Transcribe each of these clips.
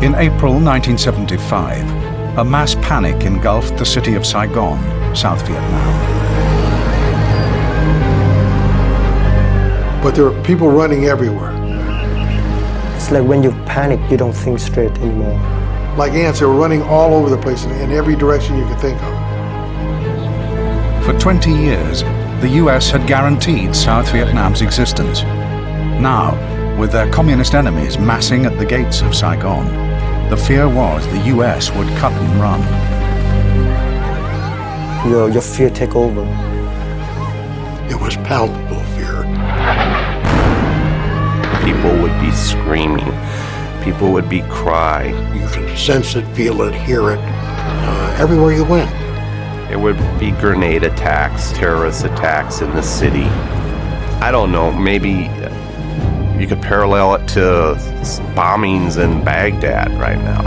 In April 1975, a mass panic engulfed the city of Saigon, South Vietnam. But there were people running everywhere. It's like when you panic, you don't think straight anymore. Like ants, they were running all over the place in every direction you could think of. For 20 years, the US had guaranteed South Vietnam's existence. Now, with their communist enemies massing at the gates of Saigon, the fear was the US would cut and run. Your fear take over. It was palpable fear. People would be screaming. People would be crying. You could sense it, feel it, hear it, everywhere you went. There would be grenade attacks, terrorist attacks in the city. I don't know, maybe you could parallel it to bombings in Baghdad right now.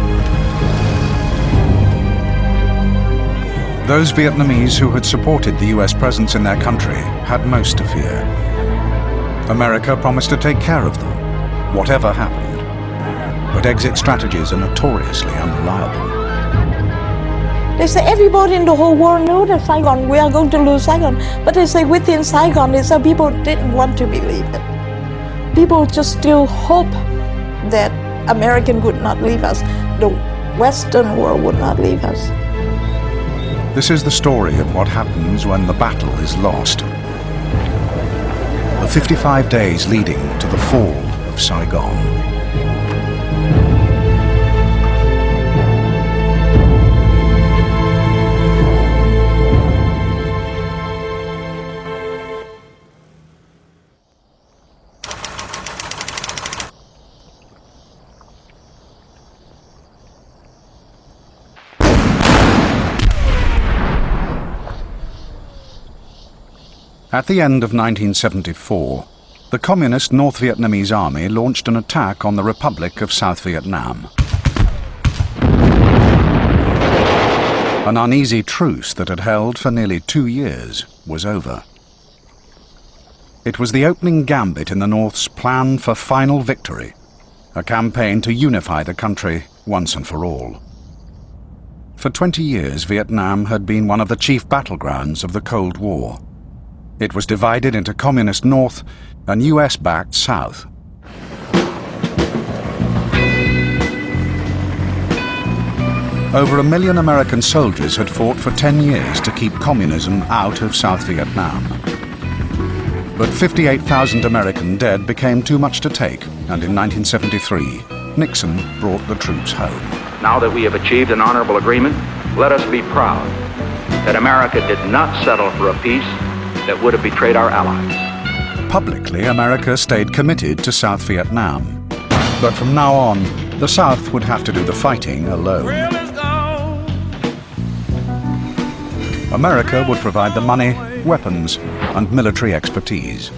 Those Vietnamese who had supported the US presence in their country had most to fear. America promised to take care of them, whatever happened. But exit strategies are notoriously unreliable. They say everybody in the whole world knew that Saigon, we are going to lose Saigon. But they say within Saigon, they say people didn't want to believe it. People just still hope that American would not leave us. The Western world would not leave us. This is the story of what happens when the battle is lost. The 55 days leading to the fall of Saigon. At the end of 1974, the Communist North Vietnamese Army launched an attack on the Republic of South Vietnam. An uneasy truce that had held for nearly 2 years was over. It was the opening gambit in the North's plan for final victory, a campaign to unify the country once and for all. For 20 years, Vietnam had been one of the chief battlegrounds of the Cold War. It was divided into Communist North and US-backed South. Over 1 million American soldiers had fought for 10 years to keep communism out of South Vietnam. But 58,000 American dead became too much to take, and in 1973, Nixon brought the troops home. Now that we have achieved an honorable agreement, let us be proud that America did not settle for a peace that would have betrayed our allies. Publicly, America stayed committed to South Vietnam. But from now on, the South would have to do the fighting alone. America would provide the money, weapons, and military expertise.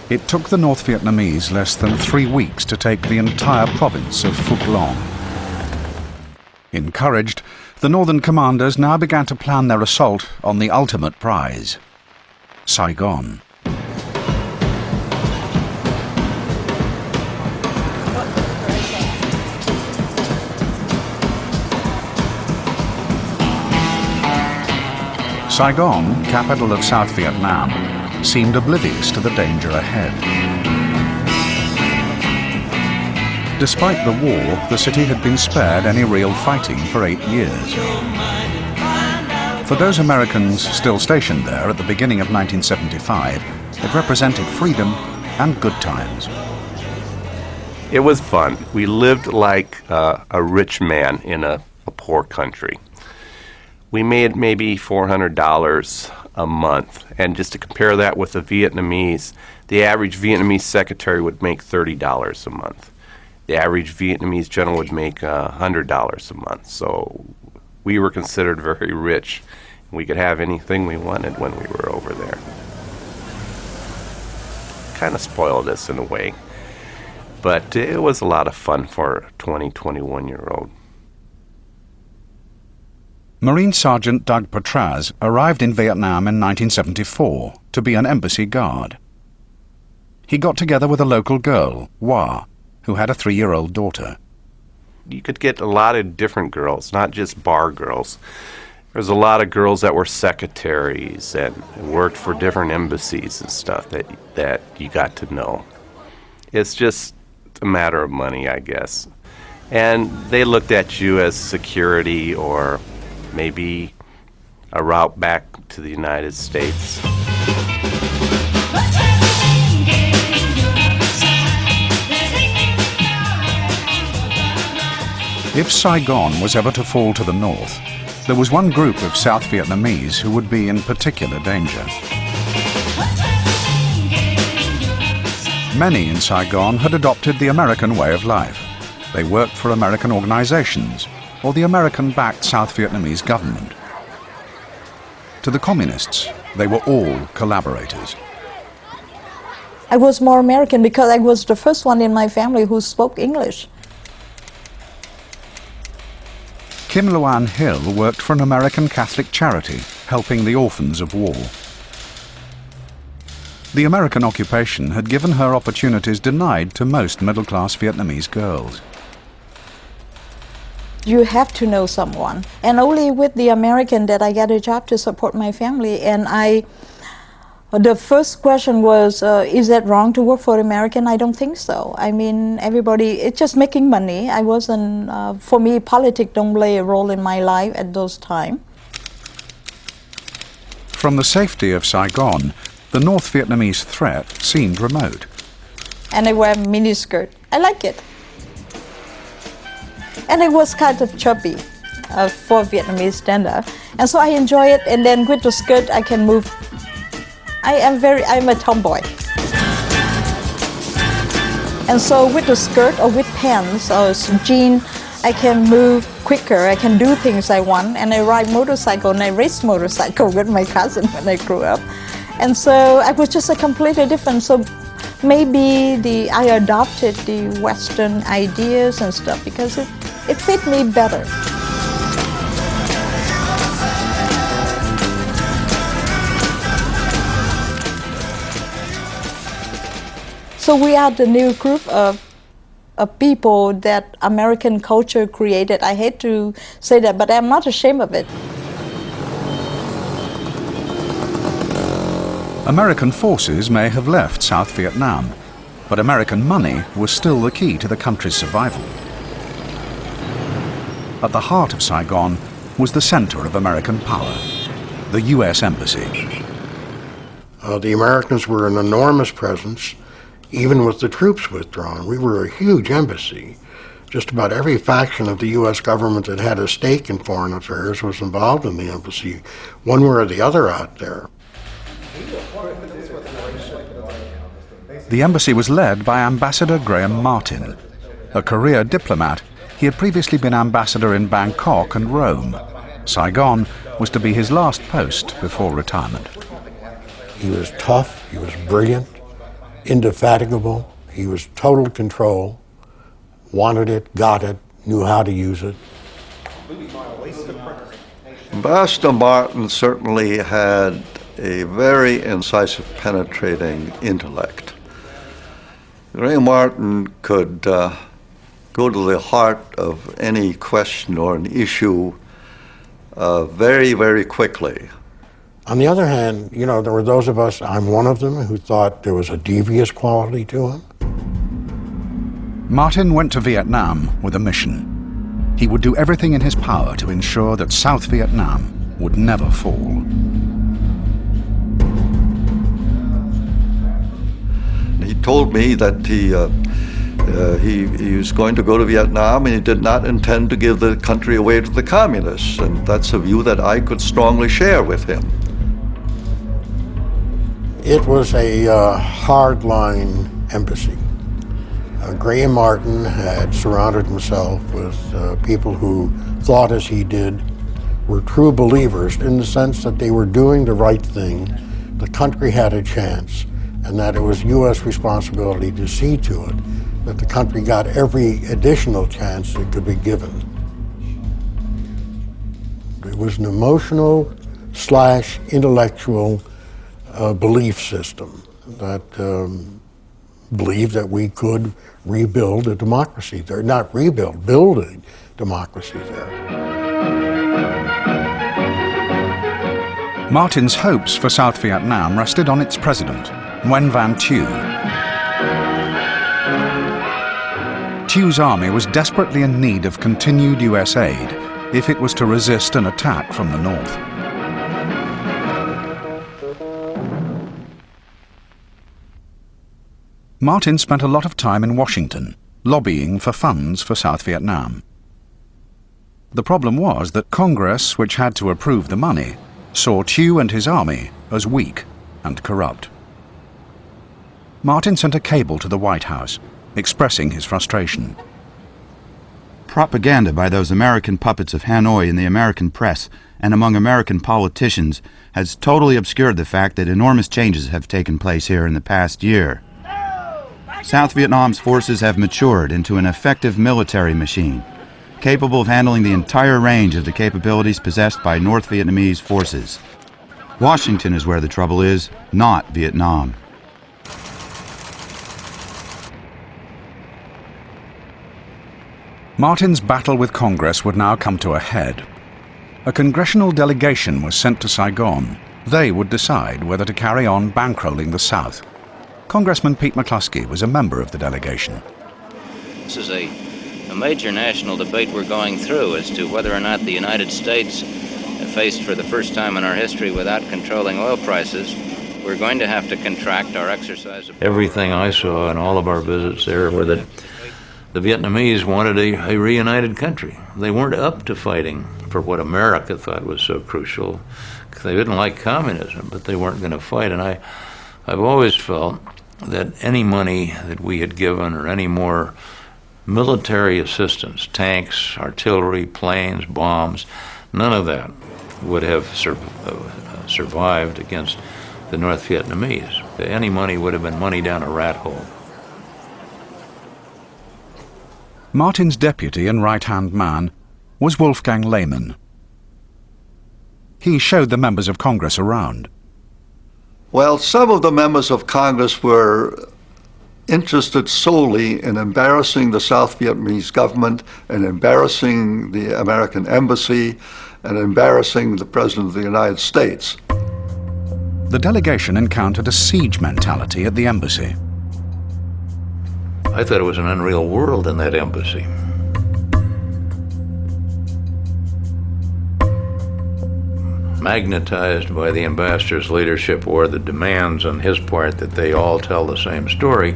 It took the North Vietnamese less than 3 weeks to take the entire province of Phu Long. Encouraged, the northern commanders now began to plan their assault on the ultimate prize, Saigon. Saigon, capital of South Vietnam, seemed oblivious to the danger ahead. Despite the war, the city had been spared any real fighting for 8 years. For those Americans still stationed there at the beginning of 1975, it represented freedom and good times. It was fun. We lived like a rich man in a poor country. We made maybe $400 a month, and just to compare that with the Vietnamese, the average Vietnamese secretary would make $30 a month. The average Vietnamese general would make $100 a month. So we were considered very rich. We could have anything we wanted when we were over there. Kind of spoiled us in a way. But it was a lot of fun for a 20, 21-year-old. Marine Sergeant Doug Potratz arrived in Vietnam in 1974 to be an embassy guard. He got together with a local girl, Wah, who had a 3-year-old daughter. You could get a lot of different girls, not just bar girls. There's a lot of girls that were secretaries and worked for different embassies and stuff that you got to know. It's just a matter of money, I guess. And they looked at you as security or maybe a route back to the United States. If Saigon was ever to fall to the north, there was one group of South Vietnamese who would be in particular danger. Many in Saigon had adopted the American way of life. They worked for American organizations or the American-backed South Vietnamese government. To the communists, they were all collaborators. I was more American because I was the first one in my family who spoke English. Kimloan Hill worked for an American Catholic charity, helping the orphans of war. The American occupation had given her opportunities denied to most middle-class Vietnamese girls. You have to know someone. And only with the American that I got a job to support my family. And the first question was, is that wrong to work for American? I don't think so. I mean, everybody, it's just making money. I wasn't, for me, politics don't play a role in my life at those times. From the safety of Saigon, the North Vietnamese threat seemed remote. And I wear miniskirt. I like it. And it was kind of chubby for Vietnamese standard. And so I enjoy it. And then with the skirt, I can move. I'm a tomboy. And so with the skirt or with pants or jeans, I can move quicker. I can do things I want. And I ride motorcycle and I race motorcycle with my cousin when I grew up. And so I was just a completely different. So maybe I adopted the Western ideas and stuff because it fit me better. So we are the new group of people that American culture created. I hate to say that, but I'm not ashamed of it. American forces may have left South Vietnam, but American money was still the key to the country's survival. At the heart of Saigon was the center of American power, the U.S. Embassy. The Americans were an enormous presence, even with the troops withdrawn. We were a huge embassy. Just about every faction of the U.S. government that had a stake in foreign affairs was involved in the embassy, one way or the other out there. The embassy was led by Ambassador Graham Martin. A career diplomat, he had previously been ambassador in Bangkok and Rome. Saigon was to be his last post before retirement. He was tough, he was brilliant, indefatigable, he was total control, wanted it, got it, knew how to use it. Ambassador Martin certainly had a very incisive, penetrating intellect. Graham Martin could go to the heart of any question or an issue very, very quickly. On the other hand, you know, there were those of us, I'm one of them, who thought there was a devious quality to him. Martin went to Vietnam with a mission. He would do everything in his power to ensure that South Vietnam would never fall. He told me that he was going to go to Vietnam and he did not intend to give the country away to the communists, and that's a view that I could strongly share with him. It was a hardline embassy. Graham Martin had surrounded himself with people who thought as he did, were true believers in the sense that they were doing the right thing, the country had a chance, and that it was U.S. responsibility to see to it that the country got every additional chance that could be given. It was an emotional/intellectual belief system that believed that we could rebuild a democracy there. Not rebuild, build a democracy there. Martin's hopes for South Vietnam rested on its president, Nguyen Van Thieu. Thieus army was desperately in need of continued US aid if it was to resist an attack from the north. Martin spent a lot of time in Washington, lobbying for funds for South Vietnam. The problem was that Congress, which had to approve the money, saw Thieu and his army as weak and corrupt. Martin sent a cable to the White House, expressing his frustration. Propaganda by those American puppets of Hanoi in the American press and among American politicians has totally obscured the fact that enormous changes have taken place here in the past year. South Vietnam's forces have matured into an effective military machine, capable of handling the entire range of the capabilities possessed by North Vietnamese forces. Washington is where the trouble is, not Vietnam. Martin's battle with Congress would now come to a head. A congressional delegation was sent to Saigon. They would decide whether to carry on bankrolling the South. Congressman Pete McCloskey was a member of the delegation. This is a major national debate we're going through as to whether or not the United States, faced for the first time in our history without controlling oil prices, we're going to have to contract our exercise of... Everything I saw in all of our visits there were that the Vietnamese wanted a reunited country. They weren't up to fighting for what America thought was so crucial. They didn't like communism, but they weren't going to fight. And I've always felt that any money that we had given or any more military assistance, tanks, artillery, planes, bombs, none of that would have survived against the North Vietnamese. Any money would have been money down a rat hole. Martin's deputy and right-hand man was Wolfgang Lehmann. He showed the members of Congress around. Well, some of the members of Congress were interested solely in embarrassing the South Vietnamese government and embarrassing the American embassy and embarrassing the President of the United States. The delegation encountered a siege mentality at the embassy. I thought it was an unreal world in that embassy. Magnetized by the ambassador's leadership or the demands on his part that they all tell the same story,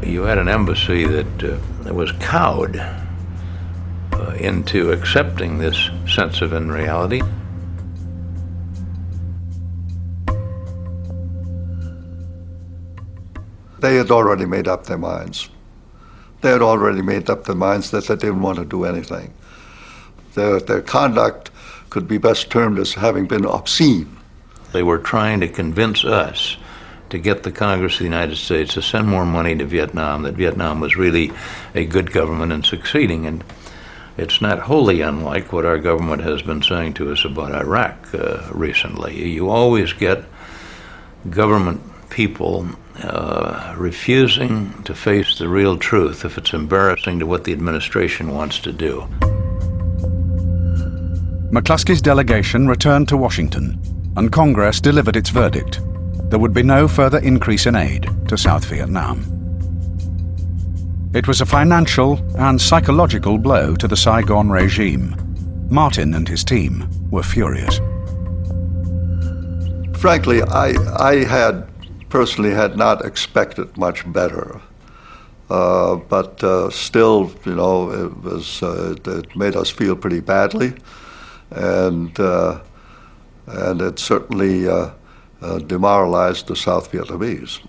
you had an embassy that was cowed into accepting this sense of unreality. They had already made up their minds. They had already made up their minds that they didn't want to do anything. Their conduct could be best termed as having been obscene. They were trying to convince us to get the Congress of the United States to send more money to Vietnam, that Vietnam was really a good government and succeeding. And it's not wholly unlike what our government has been saying to us about Iraq recently. You always get government people refusing to face the real truth if it's embarrassing to what the administration wants to do. McCloskey's delegation returned to Washington, and Congress delivered its verdict. There would be no further increase in aid to South Vietnam. It was a financial and psychological blow to the Saigon regime. Martin and his team were furious. Frankly, I personally had not expected much better. But still, you know, it made us feel pretty badly. And it certainly demoralized the South Vietnamese.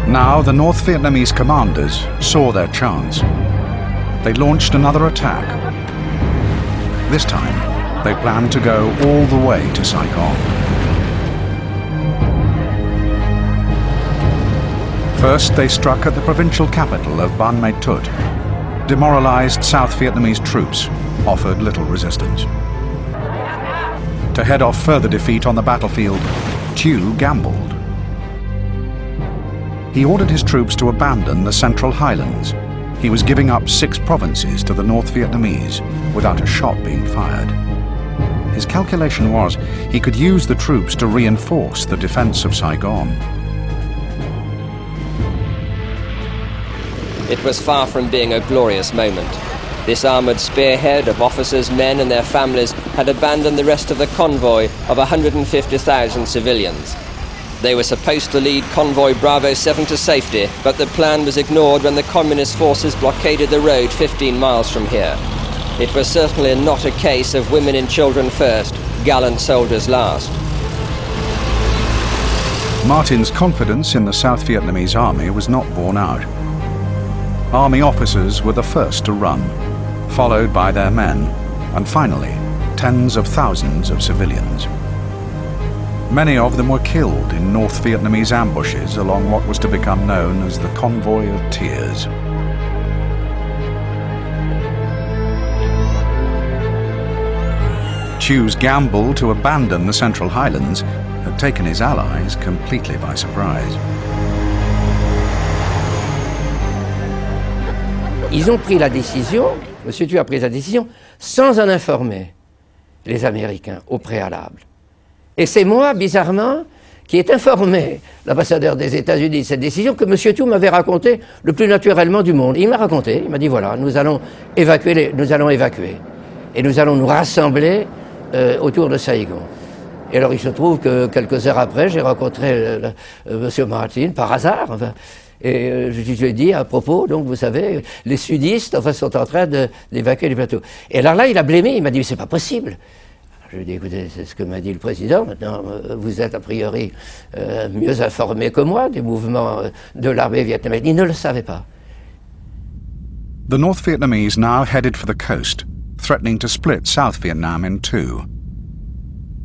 Now the North Vietnamese commanders saw their chance. They launched another attack. This time, they planned to go all the way to Saigon. First, they struck at the provincial capital of Ban Mae Tut. Demoralized South Vietnamese troops offered little resistance. To head off further defeat on the battlefield, Tuy gambled. He ordered his troops to abandon the Central Highlands. He was giving up 6 provinces to the North Vietnamese without a shot being fired. His calculation was he could use the troops to reinforce the defense of Saigon. It was far from being a glorious moment. This armoured spearhead of officers, men and their families had abandoned the rest of the convoy of 150,000 civilians. They were supposed to lead Convoy Bravo 7 to safety, but the plan was ignored when the communist forces blockaded the road 15 miles from here. It was certainly not a case of women and children first, gallant soldiers last. Martin's confidence in the South Vietnamese army was not borne out. Army officers were the first to run, followed by their men, and finally, tens of thousands of civilians. Many of them were killed in North Vietnamese ambushes along what was to become known as the Convoy of Tears. Thuy's gamble to abandon the Central Highlands had taken his allies completely by surprise. Ils ont pris la décision, M. Tuy a pris la décision, sans en informer les Américains au préalable. Et c'est moi, bizarrement, qui ai informé l'ambassadeur des États-Unis de cette décision que M. Tuy m'avait raconté le plus naturellement du monde. Il m'a raconté, il m'a dit voilà, nous allons évacuer. Et nous allons nous rassembler autour de Saigon. Et alors il se trouve que quelques heures après, j'ai rencontré M. Martin par hasard. Enfin, et je lui ai dit à propos, donc vous savez, les sudistes sont en train d'évacuer les plateaux. Et alors là, il a blêmé, il m'a dit c'est pas possible. Je lui ai dit écoutez, c'est ce que m'a dit le président, maintenant vous êtes a priori mieux informé que moi des mouvements de l'armée vietnamienne. Il ne le savait pas. The North Vietnamese now headed for the coast, threatening to split South Vietnam in two.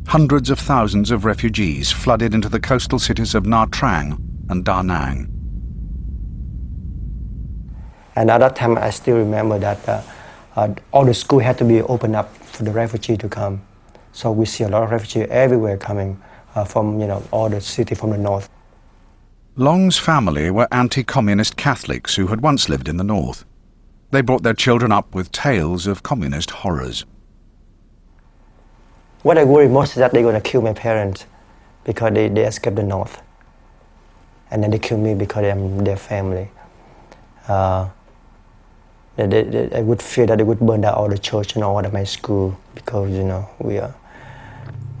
Hundreds of thousands of refugees flooded into the coastal cities of Nha Trang and Da Nang. And at that time, I still remember that all the schools had to be opened up for the refugee to come. So we see a lot of refugees everywhere coming from, all the city from the north. Long's family were anti-communist Catholics who had once lived in the north. They brought their children up with tales of communist horrors. What I worry most is that they're going to kill my parents because they escaped the north. And then they kill me because I'm their family. I would fear that they would burn down all the church and all of my school because,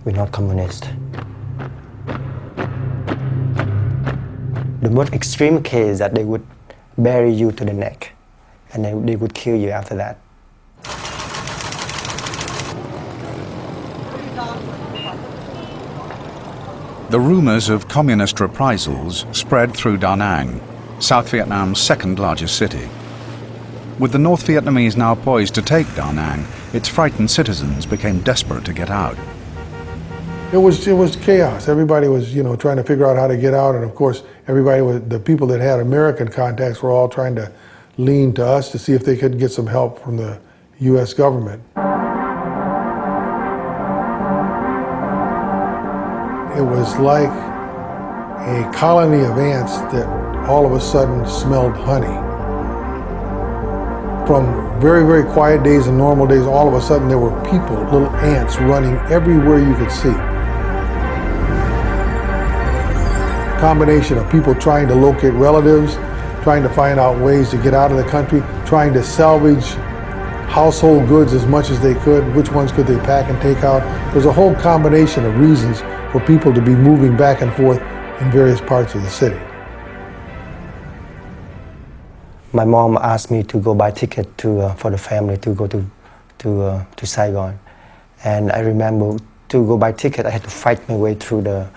we're not communist. The most extreme case is that they would bury you to the neck and they would kill you after that. The rumors of communist reprisals spread through Da Nang, South Vietnam's second largest city. With the North Vietnamese now poised to take Da Nang, its frightened citizens became desperate to get out. It was chaos. Everybody was, trying to figure out how to get out, and of course, the people that had American contacts were all trying to lean to us to see if they could get some help from the U.S. government. It was like a colony of ants that all of a sudden smelled honey. From very, very quiet days and normal days, all of a sudden there were people, little ants, running everywhere you could see. Combination of people trying to locate relatives, trying to find out ways to get out of the country, trying to salvage household goods as much as they could, which ones could they pack and take out. There's a whole combination of reasons for people to be moving back and forth in various parts of the city. My mom asked me to go buy ticket for the family to go to Saigon, and I remember to go buy ticket I had to fight my way through a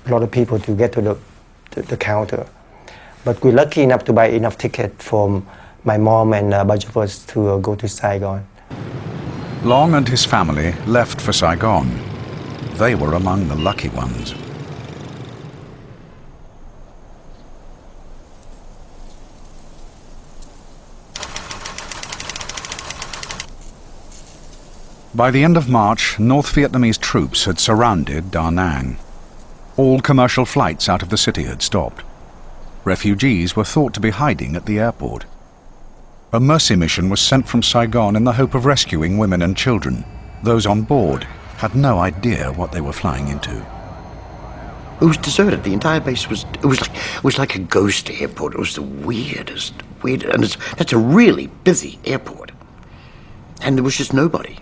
lot of people to get to the counter. But we're lucky enough to buy enough ticket for my mom and a bunch of us to go to Saigon. Long and his family left for Saigon. They were among the lucky ones. By the end of March, North Vietnamese troops had surrounded Da Nang. All commercial flights out of the city had stopped. Refugees were thought to be hiding at the airport. A mercy mission was sent from Saigon in the hope of rescuing women and children. Those on board had no idea what they were flying into. It was deserted. The entire base was like a ghost airport. It was the weirdest, and that's a really busy airport. And there was just nobody.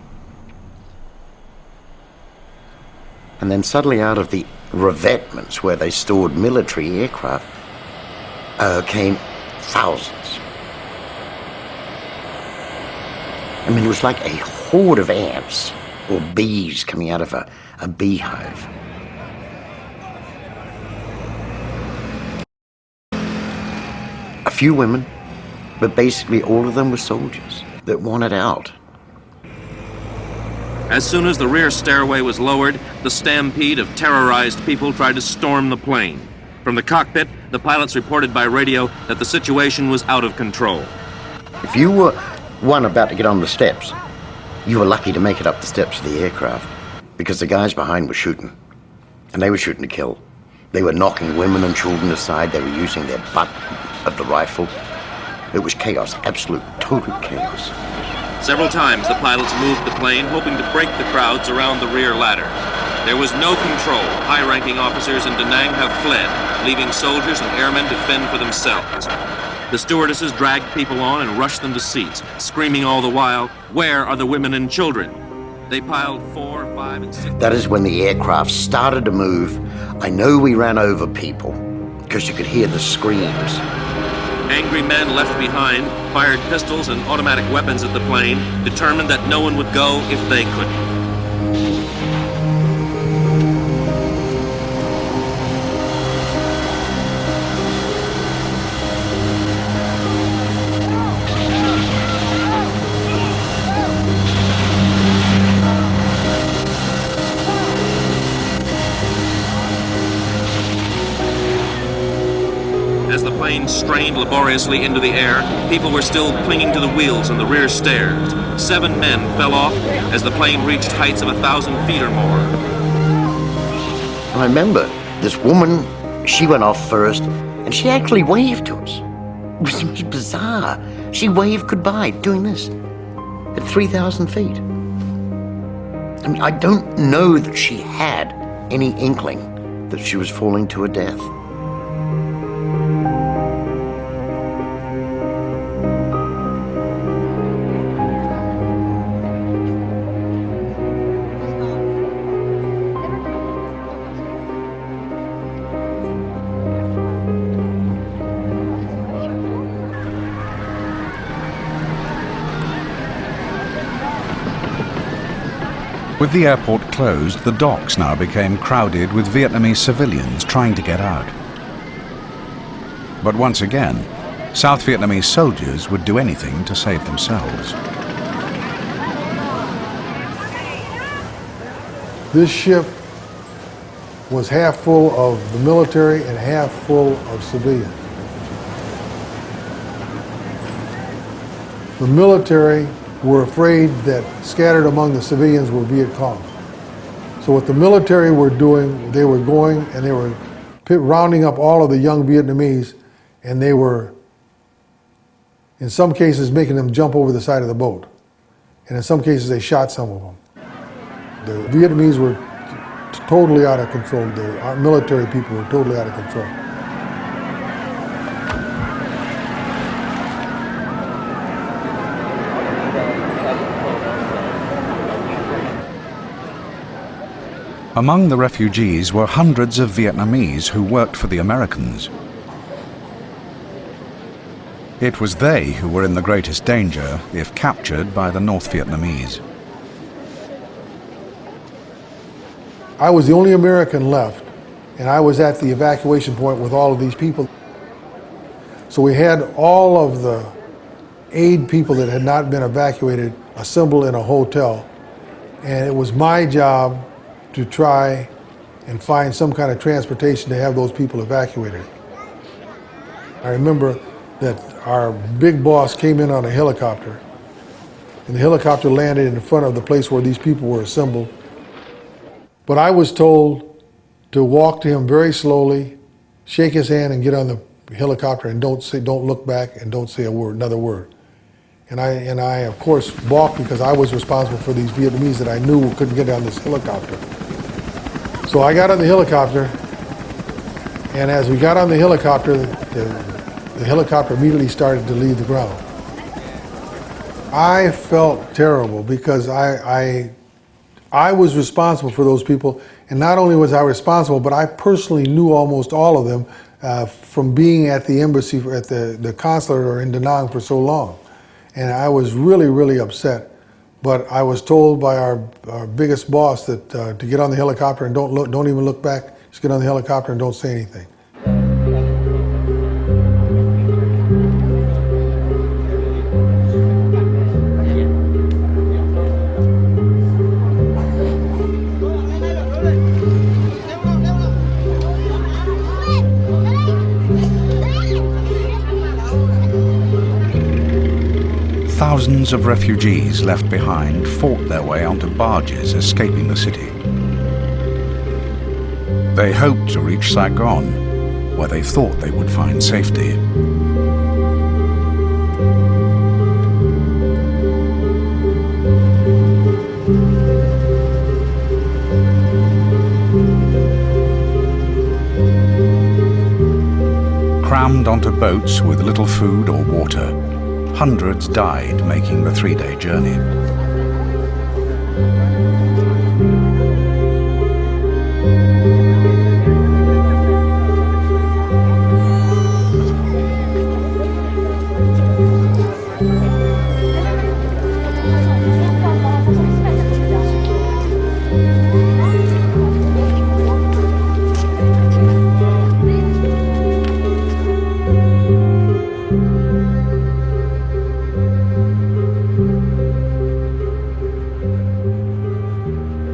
And then suddenly out of the revetments where they stored military aircraft came thousands. I mean, it was like a horde of ants or bees coming out of a beehive. A few women, but basically all of them were soldiers that wanted out. As soon as the rear stairway was lowered, the stampede of terrorized people tried to storm the plane. From the cockpit, the pilots reported by radio that the situation was out of control. If you were one about to get on the steps, you were lucky to make it up the steps of the aircraft, because the guys behind were shooting, and they were shooting to kill. They were knocking women and children aside. They were using their butt of the rifle. It was chaos, absolute, total chaos. Several times the pilots moved the plane, hoping to break the crowds around the rear ladder. There was no control. High-ranking officers in Da Nang have fled, leaving soldiers and airmen to fend for themselves. The stewardesses dragged people on and rushed them to seats, screaming all the while, "Where are the women and children?" They piled 4, 5, and 6... That is when the aircraft started to move. I know we ran over people, because you could hear the screams. Angry men left behind fired pistols and automatic weapons at the plane, determined that no one would go if they couldn't. As the plane strained laboriously into the air, people were still clinging to the wheels and the rear stairs. 7 men fell off as the plane reached heights of 1,000 feet or more. And I remember this woman, she went off first, and she actually waved to us. It was bizarre. She waved goodbye, doing this, at 3,000 feet. I mean, I don't know that she had any inkling that she was falling to her death. With the airport closed, the docks now became crowded with Vietnamese civilians trying to get out. But once again, South Vietnamese soldiers would do anything to save themselves. This ship was half full of the military and half full of civilians. The military were afraid that scattered among the civilians were Viet Cong. So what the military were doing, they were going and they were rounding up all of the young Vietnamese, and they were, in some cases, making them jump over the side of the boat. And in some cases, they shot some of them. The Vietnamese were totally out of control. Our military people were totally out of control. Among the refugees were hundreds of Vietnamese who worked for the Americans. It was they who were in the greatest danger if captured by the North Vietnamese. I was the only American left, and I was at the evacuation point with all of these people. So we had all of the aid people that had not been evacuated assembled in a hotel, and it was my job to try and find some kind of transportation to have those people evacuated. I remember that our big boss came in on a helicopter, and the helicopter landed in front of the place where these people were assembled. But I was told to walk to him very slowly, shake his hand, and get on the helicopter, and don't look back, and don't say another word. And I of course balked, because I was responsible for these Vietnamese that I knew couldn't get on this helicopter. So I got on the helicopter, and as we got on the helicopter, the helicopter immediately started to leave the ground. I felt terrible, because I was responsible for those people, and not only was I responsible, but I personally knew almost all of them from being at the embassy, at the consulate or in Da Nang for so long. And I was really, really upset. But I was told by our biggest boss that to get on the helicopter and don't even look back, just get on the helicopter and don't say anything. Thousands of refugees left behind fought their way onto barges escaping the city. They hoped to reach Saigon, where they thought they would find safety. Crammed onto boats with little food or water, hundreds died making the 3-day journey.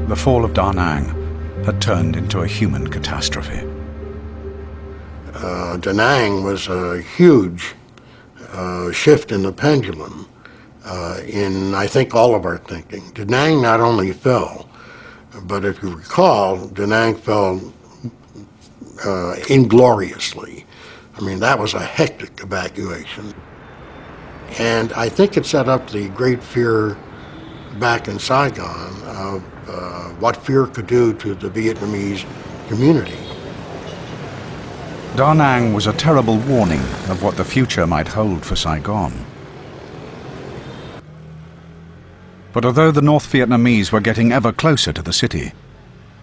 The fall of Da Nang had turned into a human catastrophe. Da Nang was a huge shift in the pendulum in, I think, all of our thinking. Da Nang not only fell, but if you recall, Da Nang fell ingloriously. I mean, that was a hectic evacuation. And I think it set up the great fear back in Saigon of what fear could do to the Vietnamese community. Da Nang was a terrible warning of what the future might hold for Saigon. But although the North Vietnamese were getting ever closer to the city,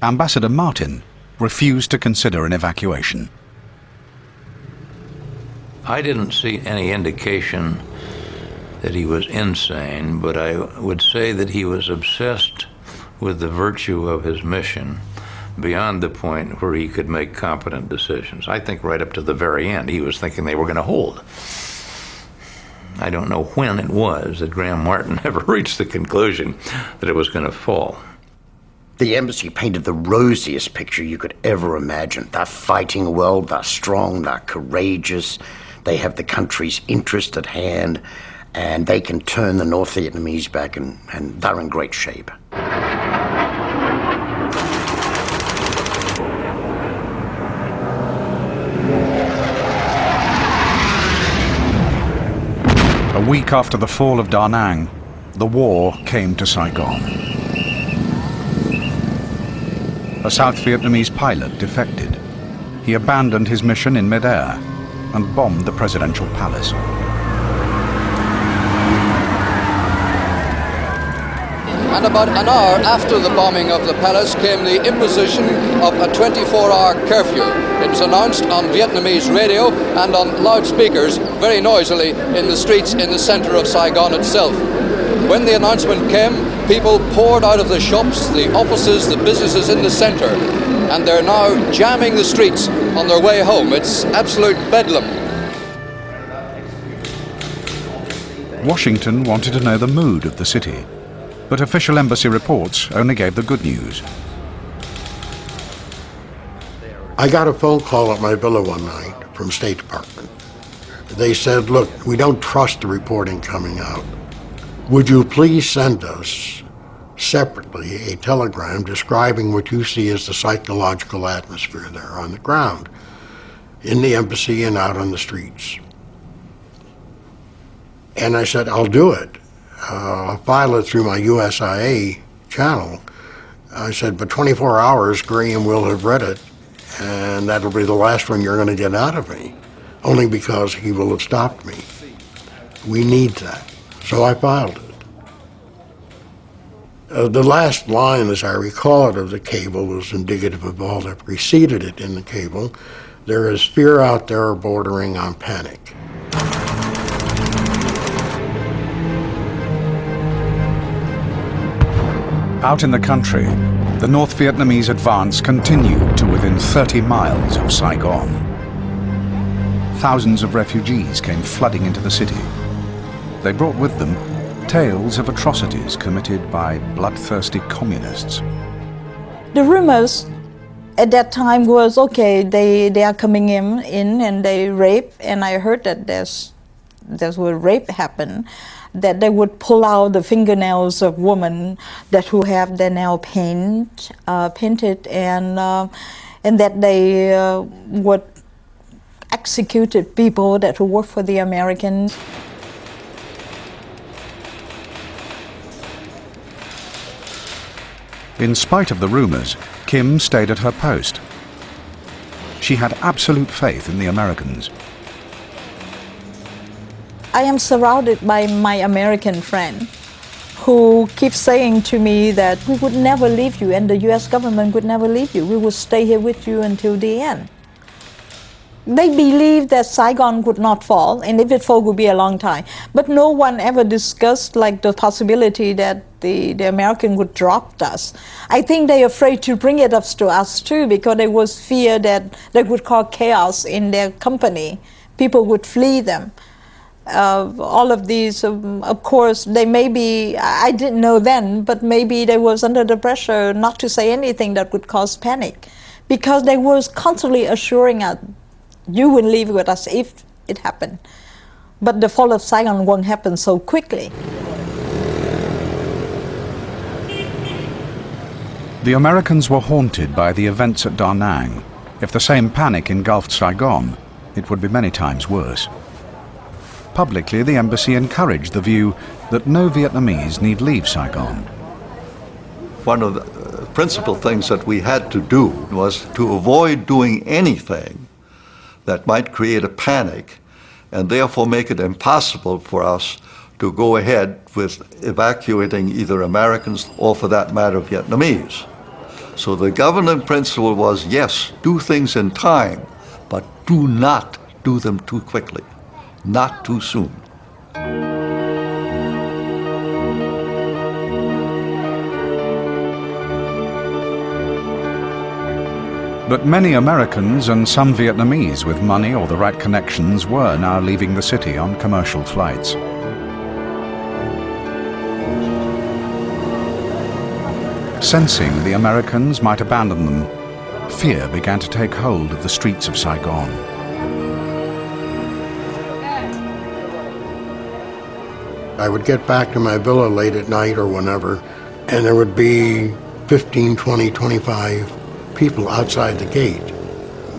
Ambassador Martin refused to consider an evacuation. I didn't see any indication that he was insane, but I would say that he was obsessed with the virtue of his mission beyond the point where he could make competent decisions. I think right up to the very end, he was thinking they were going to hold. I don't know when it was that Graham Martin ever reached the conclusion that it was going to fall. The embassy painted the rosiest picture you could ever imagine. They're fighting well, they're strong, they're courageous, they have the country's interest at hand, and they can turn the North Vietnamese back, and they're in great shape. A week after the fall of Da Nang, the war came to Saigon. A South Vietnamese pilot defected. He abandoned his mission in midair and bombed the presidential palace. And about an hour after the bombing of the palace came the imposition of a 24-hour curfew. It was announced on Vietnamese radio and on loudspeakers very noisily in the streets in the center of Saigon itself. When the announcement came, people poured out of the shops, the offices, the businesses in the center, and they're now jamming the streets on their way home. It's absolute bedlam. Washington wanted to know the mood of the city, but official embassy reports only gave the good news. I got a phone call at my villa one night from State Department. They said, look, we don't trust the reporting coming out. would you please send us separately a telegram describing what you see as the psychological atmosphere there on the ground, in the embassy and out on the streets. And I said, I'll do it. I'll file it through my USIA channel. I said, but 24 hours, Graham will have read it, and that'll be the last one you're going to get out of me, only because he will have stopped me. We need that. So I filed it. The last line, as I recall it, of the cable was indicative of all that preceded it in the cable. There is fear out there bordering on panic. Out in the country, the North Vietnamese advance continued to within 30 miles of Saigon. Thousands of refugees came flooding into the city. They brought with them tales of atrocities committed by bloodthirsty communists. The rumors at that time was, okay, they are coming in and they rape, and I heard that there's where rape happen, that they would pull out the fingernails of women that who have their nail painted, and that they would executed people that who work for the Americans. In spite of the rumors, Kim stayed at her post. She had absolute faith in the Americans. I am surrounded by my American friend who keeps saying to me that we would never leave you and the US government would never leave you. We will stay here with you until the end. They believed that Saigon would not fall, and if it fall, it would be a long time. But no one ever discussed like the possibility that the American would drop us. I think they're afraid to bring it up to us too, because there was fear that they would cause chaos in their company. People would flee them. All of these, of course, they may be, I didn't know then, but maybe they was under the pressure not to say anything that would cause panic, because they was constantly assuring us, you will leave with us if it happened. But the fall of Saigon won't happen so quickly. The Americans were haunted by the events at Da Nang. If the same panic engulfed Saigon, it would be many times worse. Publicly, the embassy encouraged the view that no Vietnamese need leave Saigon. One of the principal things that we had to do was to avoid doing anything that might create a panic and therefore make it impossible for us to go ahead with evacuating either Americans or, for that matter, Vietnamese. So the governing principle was, yes, do things in time, but do not do them too quickly, not too soon. But many Americans and some Vietnamese with money or the right connections were now leaving the city on commercial flights. Sensing the Americans might abandon them, fear began to take hold of the streets of Saigon. I would get back to my villa late at night or whenever, and there would be 15, 20, 25 people outside the gate.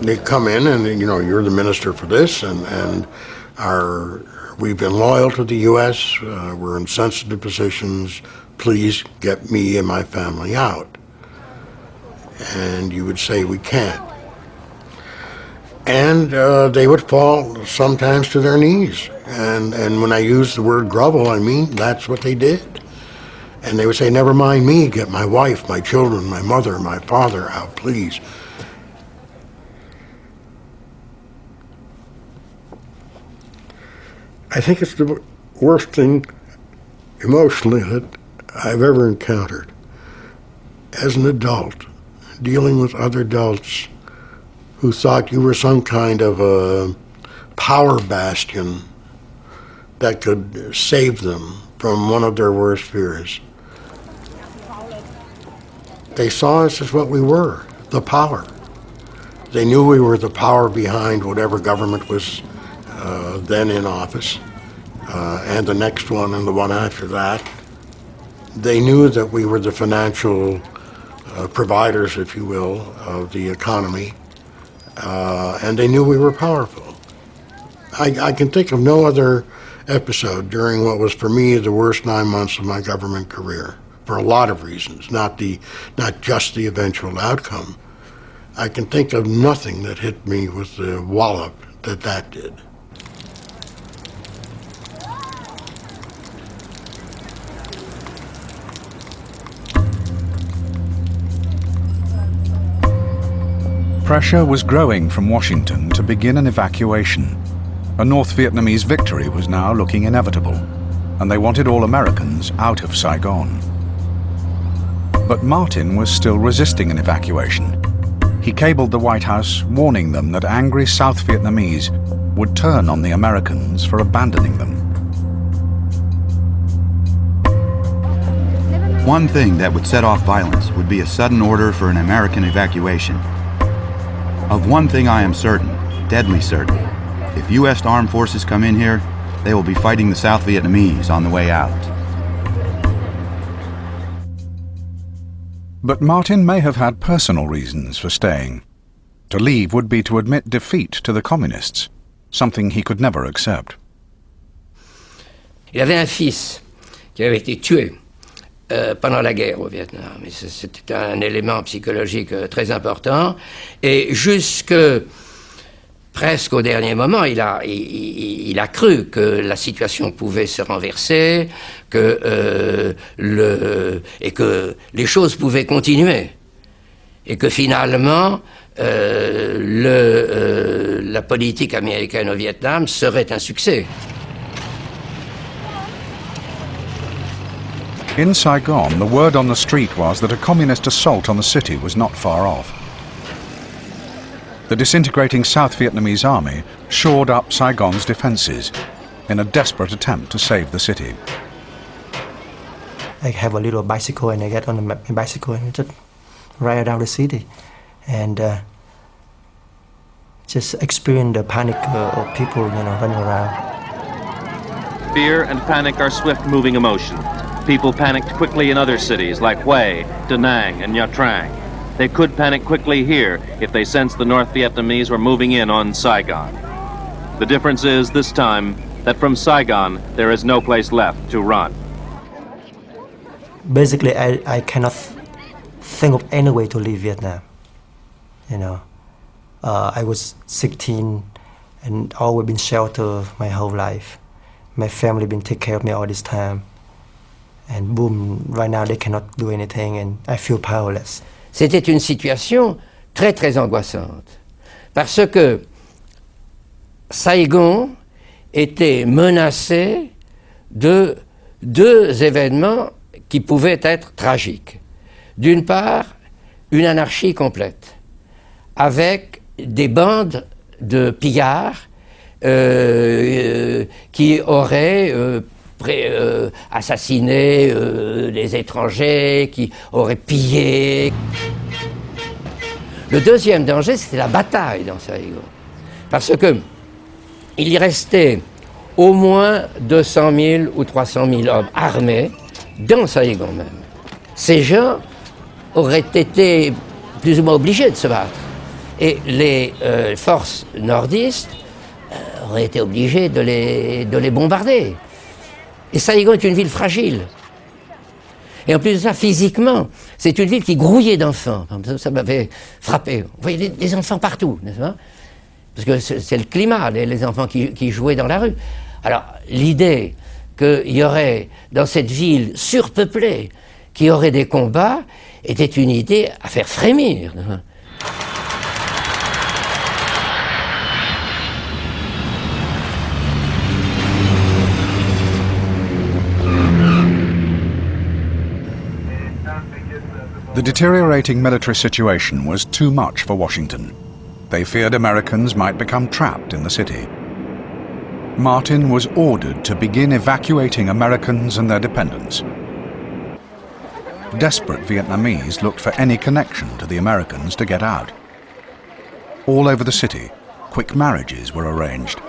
They'd come in and, you know, you're the minister for this, and we've been loyal to the U.S., we're in sensitive positions, please get me and my family out. And you would say, we can't. And they would fall sometimes to their knees. And when I use the word grovel, I mean that's what they did. And they would say, never mind me, get my wife, my children, my mother, my father out, please. I think it's the worst thing emotionally that I've ever encountered. As an adult, dealing with other adults who thought you were some kind of a power bastion that could save them from one of their worst fears. They saw us as what we were, the power. They knew we were the power behind whatever government was then in office. and the next one and the one after that. They knew that we were the financial providers, if you will, of the economy, and they knew we were powerful. I can think of no other episode during what was for me the worst 9 months of my government career, for a lot of reasons, not just the eventual outcome. I can think of nothing that hit me with the wallop that did. Pressure was growing from Washington to begin an evacuation. A North Vietnamese victory was now looking inevitable, and they wanted all Americans out of Saigon. But Martin was still resisting an evacuation. He cabled the White House, warning them that angry South Vietnamese would turn on the Americans for abandoning them. One thing that would set off violence would be a sudden order for an American evacuation. Of one thing I am certain, deadly certain. If U.S. armed forces come in here, they will be fighting the South Vietnamese on the way out. But Martin may have had personal reasons for staying. To leave would be to admit defeat to the communists, something he could never accept. Il avait un fils qui avait été tué pendant la guerre au Vietnam. C'était un élément psychologique très important. Et jusque presque au dernier moment, il a cru que la situation pouvait se renverser, et que les choses pouvaient continuer. Et que finalement, la politique américaine au Vietnam serait un succès. In Saigon, the word on the street was that a communist assault on the city was not far off. The disintegrating South Vietnamese army shored up Saigon's defenses in a desperate attempt to save the city. I have a little bicycle and I get on my bicycle and just ride around the city and just experience the panic of people, running around. Fear and panic are swift-moving emotions. People panicked quickly in other cities like Hue, Da Nang, and Nha Trang. They could panic quickly here if they sensed the North Vietnamese were moving in on Saigon. The difference is, this time, that from Saigon, there is no place left to run. Basically, I cannot think of any way to leave Vietnam. I was 16 and always been sheltered my whole life. My family been taking care of me all this time. And boom, right now they cannot do anything and I feel powerless. C'était une situation très très angoissante parce que Saigon était menacé de deux événements qui pouvaient être tragiques. D'une part, une anarchie complète avec des bandes de pillards qui auraient assassiné les étrangers, qui auraient pillé. Le deuxième danger, c'était la bataille dans Saigon. Parce que il y restait au moins 200 000 ou 300 000 hommes armés dans Saigon même. Ces gens auraient été plus ou moins obligés de se battre. Et les forces nordistes auraient été obligées de les bombarder. Et Saigon est une ville fragile. Et en plus de ça, physiquement, c'est une ville qui grouillait d'enfants. Ça m'avait frappé. Vous voyez des enfants partout, n'est-ce pas? Parce que c'est le climat, les enfants qui jouaient dans la rue. Alors, l'idée qu'il y aurait, dans cette ville surpeuplée, qu'il y aurait des combats, était une idée à faire frémir. The deteriorating military situation was too much for Washington. They feared Americans might become trapped in the city. Martin was ordered to begin evacuating Americans and their dependents. Desperate Vietnamese looked for any connection to the Americans to get out. All over the city, quick marriages were arranged.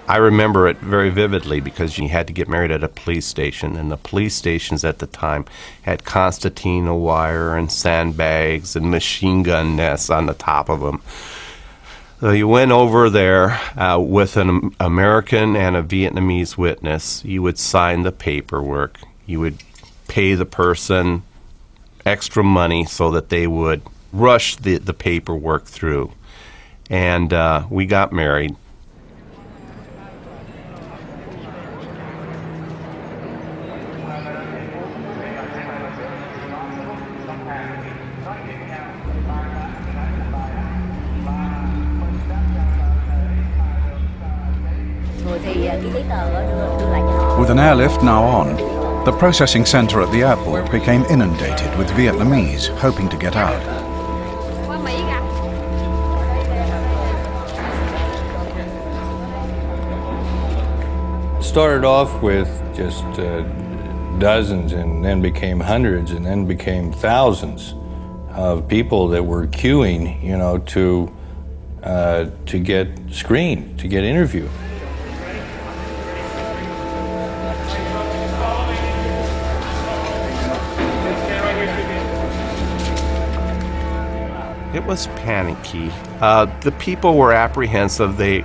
I remember it very vividly because you had to get married at a police station, and the police stations at the time had concertina wire and sandbags and machine gun nests on the top of them. So you went over there with an American and a Vietnamese witness. You would sign the paperwork. You would pay the person extra money so that they would rush the paperwork through. And we got married. With an airlift now on, the processing center at the airport became inundated with Vietnamese hoping to get out. Started off with just dozens, and then became hundreds, and then became thousands of people that were queuing, you know, to get screened, to get interviewed. It was panicky. The people were apprehensive. The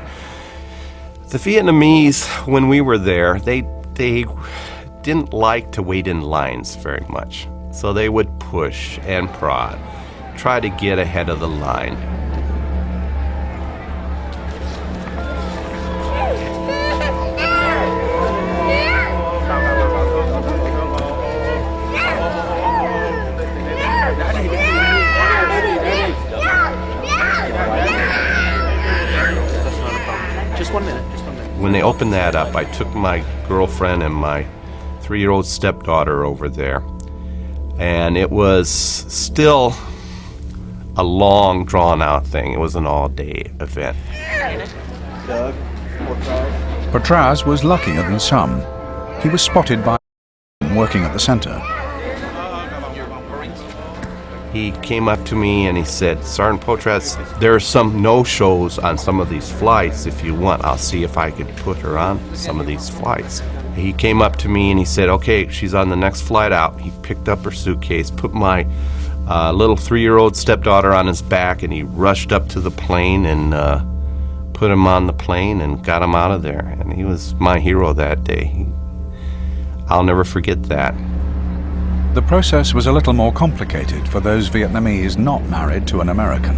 Vietnamese, when we were there, they didn't like to wait in lines very much. So they would push and prod, try to get ahead of the line. When they opened that up, I took my girlfriend and my 3-year-old stepdaughter over there. And it was still a long, drawn-out thing. It was an all-day event. Potratz was luckier than some. He was spotted by working at the center. He came up to me and he said, "Sergeant Potratz, there are some no-shows on some of these flights. If you want, I'll see if I could put her on some of these flights." He came up to me and he said, "Okay, she's on the next flight out." He picked up her suitcase, put my little 3-year-old stepdaughter on his back, and he rushed up to the plane and put him on the plane and got him out of there. And he was my hero that day. I'll never forget that. The process was a little more complicated for those Vietnamese not married to an American.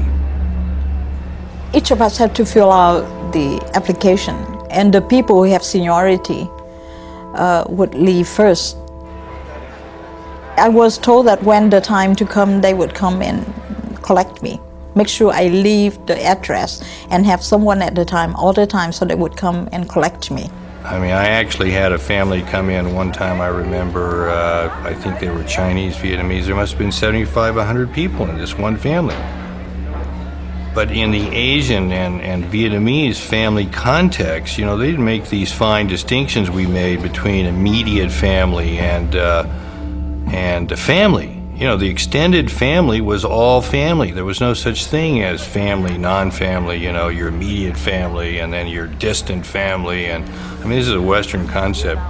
Each of us had to fill out the application, and the people who have seniority would leave first. I was told that when the time to come, they would come and collect me. Make sure I leave the address and have someone at the time, all the time, so they would come and collect me. I mean, I actually had a family come in one time, I remember, I think they were Chinese, Vietnamese. There must have been 75, 100 people in this one family. But in the Asian and Vietnamese family context, you know, they didn't make these fine distinctions we made between immediate family and a family. You know, the extended family was all family. There was no such thing as family, non-family, you know, your immediate family and then your distant family. And I mean, this is a Western concept.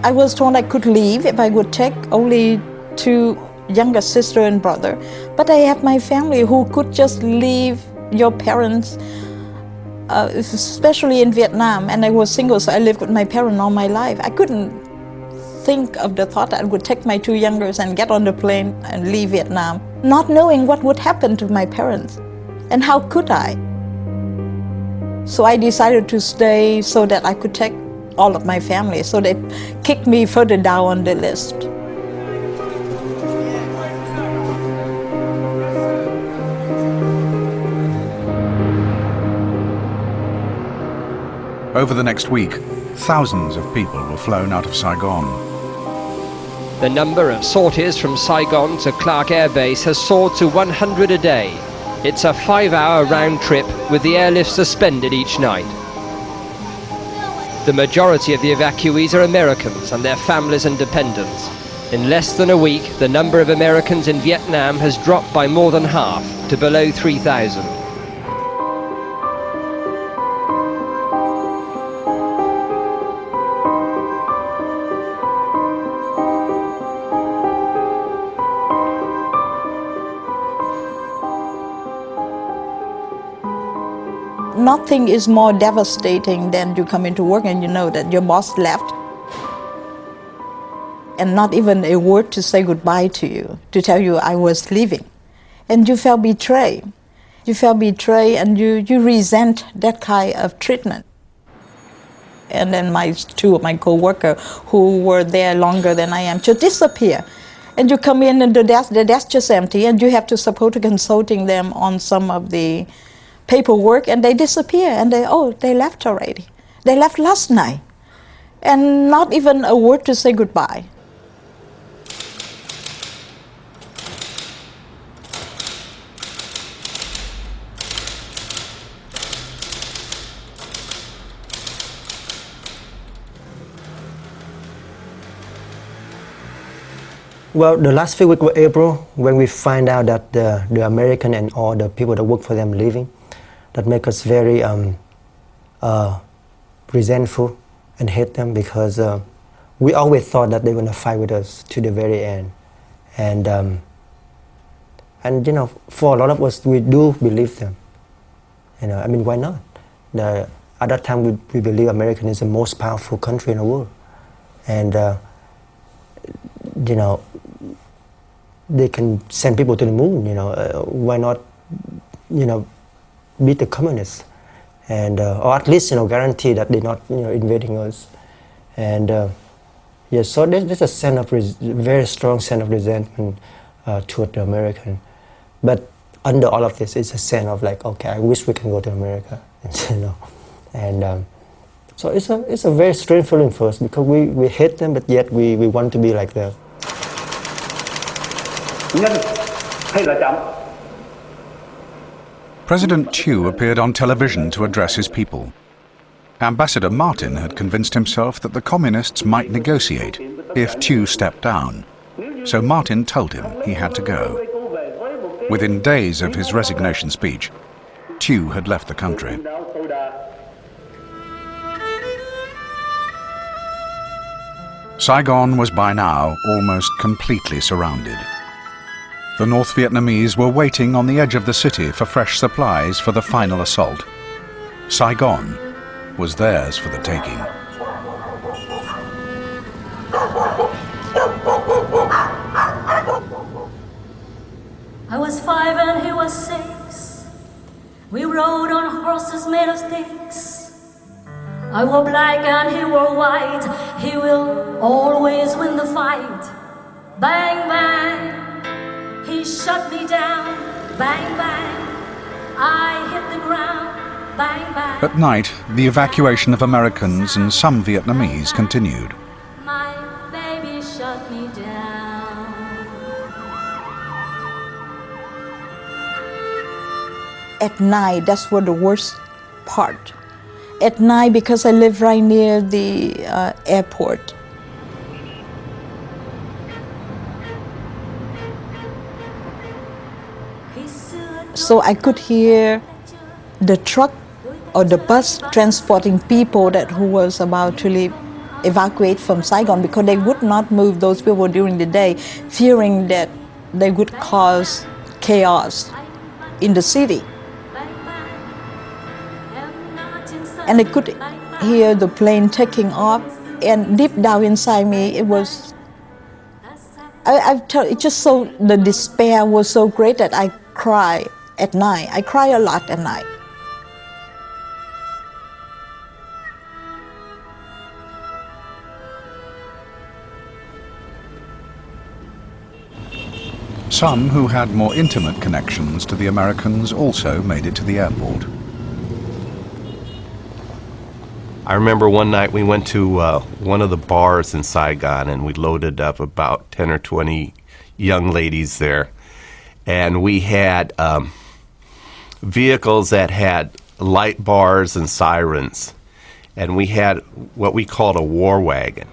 I was told I could leave if I would take only 2 younger sister and brother, but I have my family who could just leave your parents, especially in Vietnam, and I was single, so I lived with my parents all my life. I couldn't think of the thought that I would take my 2 youngers and get on the plane and leave Vietnam, not knowing what would happen to my parents, and how could I? So I decided to stay so that I could take all of my family, so they kicked me further down on the list. Over the next week, thousands of people were flown out of Saigon. The number of sorties from Saigon to Clark Air Base has soared to 100 a day. It's a 5-hour round trip with the airlift suspended each night. The majority of the evacuees are Americans and their families and dependents. In less than a week, the number of Americans in Vietnam has dropped by more than half to below 3,000. Nothing is more devastating than you come into work and you know that your boss left and not even a word to say goodbye to you, to tell you I was leaving. And you felt betrayed. You felt betrayed and you resent that kind of treatment. And then two of my co-workers who were there longer than I am just disappear. And you come in and the desk just empty and you have to support consulting them on some of the paperwork and they disappear and they left already. They left last night and not even a word to say goodbye. Well, the last few weeks of April, when we find out that the American and all the people that work for them leaving, that make us very resentful and hate them because we always thought that they were going to fight with us to the very end. And you know, for a lot of us, we do believe them. You know, I mean, why not? At that time, we believe America is the most powerful country in the world. And, you know, they can send people to the moon, you know, why not, you know, beat the communists, and or at least, you know, guarantee that they're not, you know, invading us. And yeah, so there's a sense of very strong sense of resentment toward the American. But under all of this, it's a sense of like, okay, I wish we can go to America, you know, and so it's a very strange feeling for us because we hate them, but yet we want to be like them. President Tuy appeared on television to address his people. Ambassador Martin had convinced himself that the communists might negotiate if Tuy stepped down, so Martin told him he had to go. Within days of his resignation speech, Tuy had left the country. Saigon was by now almost completely surrounded. The North Vietnamese were waiting on the edge of the city for fresh supplies for the final assault. Saigon was theirs for the taking. I was 5 and he was 6. We rode on horses made of sticks. I wore black and he wore white. He will always win the fight. Bang, bang. He shut me down, bang, bang, I hit the ground, bang, bang. At night, the evacuation of Americans and some Vietnamese continued. My baby shut me down. At night, that's what the worst part. At night, because I live right near the airport, so I could hear the truck or the bus transporting people who was about to evacuate from Saigon, because they would not move those people during the day, fearing that they would cause chaos in the city. And I could hear the plane taking off, and deep down inside me, it was, it just so, the despair was so great that I cried at night. I cry a lot at night. Some who had more intimate connections to the Americans also made it to the airport. I remember one night we went to one of the bars in Saigon, and we loaded up about 10 or 20 young ladies there. And we had vehicles that had light bars and sirens. And we had what we called a war wagon.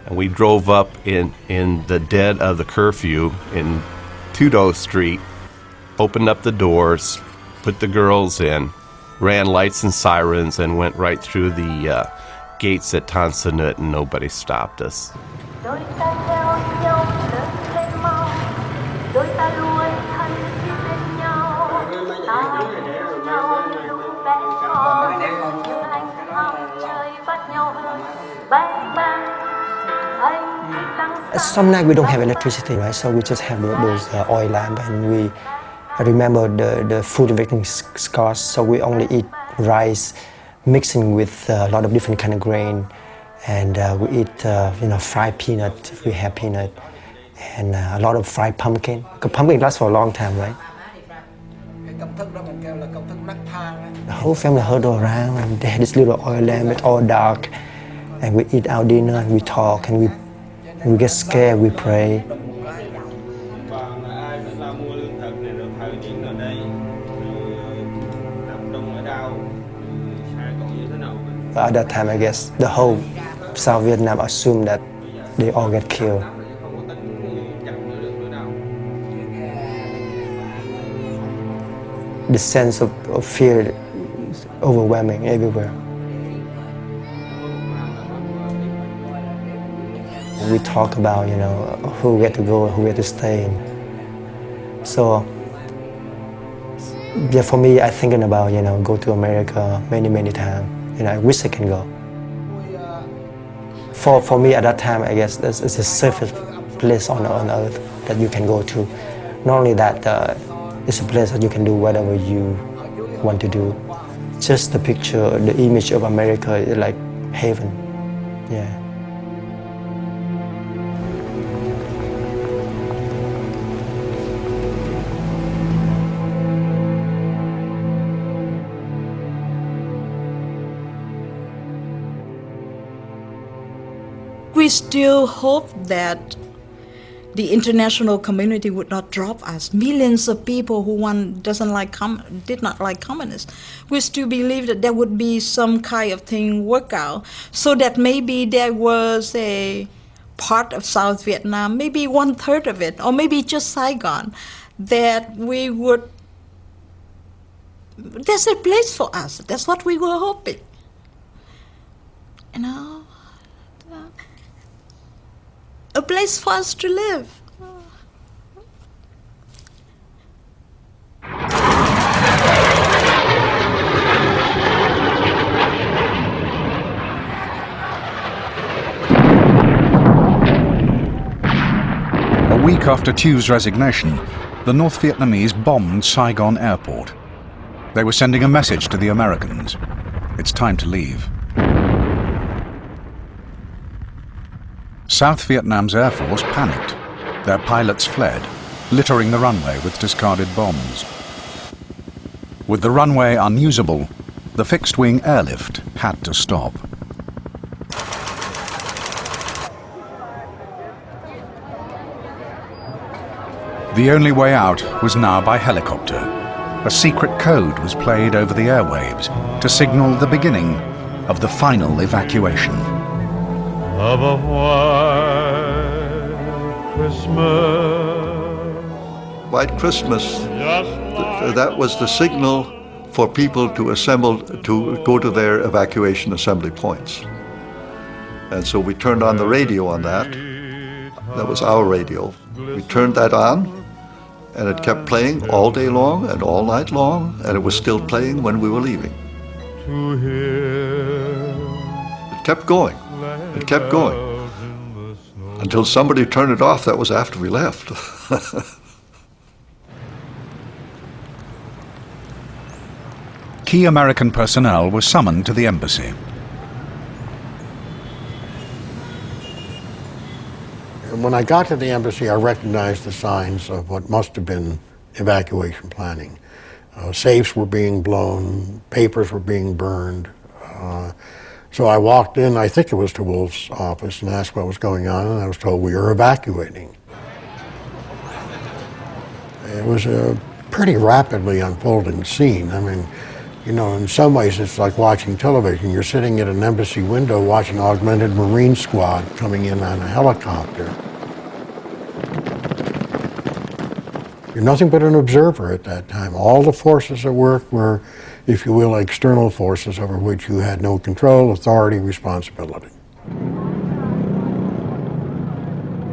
And we drove up in the dead of the curfew in Tudo Street, opened up the doors, put the girls in, ran lights and sirens, and went right through the gates at Tan Son Nhut, and nobody stopped us. Some night we don't have electricity, right? So we just have those oil lamp, and I remember the food everything scarce, so we only eat rice mixing with a lot of different kind of grain, and we eat fried peanut. We have peanut and a lot of fried pumpkin. Because pumpkin lasts for a long time, right? The whole family huddled around, and they had this little oil lamp. It's all dark, and we eat our dinner, and we talk, and we get scared. We pray. At that time, I guess the whole South Vietnam assumed that they all get killed. The sense of fear is overwhelming everywhere. We talk about, who get to go, who get to stay. So, yeah, for me, I'm thinking about, go to America many times. I wish I can go. For me at that time, I guess it's a safest place on earth that you can go to. Not only that, it's a place that you can do whatever you want to do. Just the picture, the image of America is like heaven. Yeah. We still hope that the international community would not drop us. Millions of people who did not like communists. We still believe that there would be some kind of thing work out, so that maybe there was a part of South Vietnam, maybe 1/3 of it, or maybe just Saigon, that there's a place for us. That's what we were hoping. A place for us to live. A week after Thie's resignation, the North Vietnamese bombed Saigon airport. They were sending a message to the Americans. It's time to leave. South Vietnam's Air Force panicked. Their pilots fled, littering the runway with discarded bombs. With the runway unusable, the fixed-wing airlift had to stop. The only way out was now by helicopter. A secret code was played over the airwaves to signal the beginning of the final evacuation. Of a white Christmas. White Christmas, that was the signal for people to assemble, to go to their evacuation assembly points. And so we turned on the radio on that. That was our radio. We turned that on, and it kept playing all day long and all night long, and it was still playing when we were leaving. It kept going. It kept going until somebody turned it off. That was after we left. Key American personnel were summoned to the embassy. When I got to the embassy, I recognized the signs of what must have been evacuation planning. Safes were being blown, papers were being burned. So I walked in, I think it was to Wolf's office, and asked what was going on, and I was told we were evacuating. It was a pretty rapidly unfolding scene. I mean, You know, in some ways it's like watching television. You're sitting at an embassy window watching Augmented Marine Squad coming in on a helicopter. You're nothing but an observer at that time. All the forces at work were, if you will, external forces over which you had no control, authority, responsibility.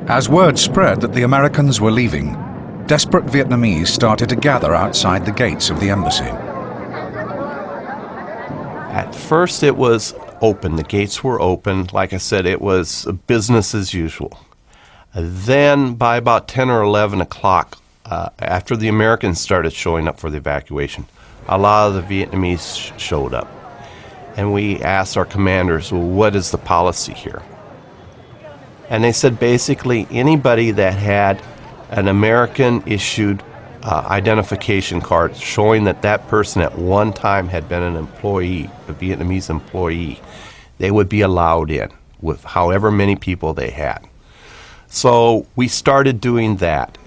As word spread that the Americans were leaving, desperate Vietnamese started to gather outside the gates of the embassy. At first it was open, the gates were open. Like I said, it was business as usual. Then by about 10 or 11 o'clock, after the Americans started showing up for the evacuation, a lot of the Vietnamese showed up. And we asked our commanders, well, what is the policy here? And they said basically anybody that had an American-issued identification card showing that that person at one time had been an employee, a Vietnamese employee, they would be allowed in with however many people they had. So we started doing that.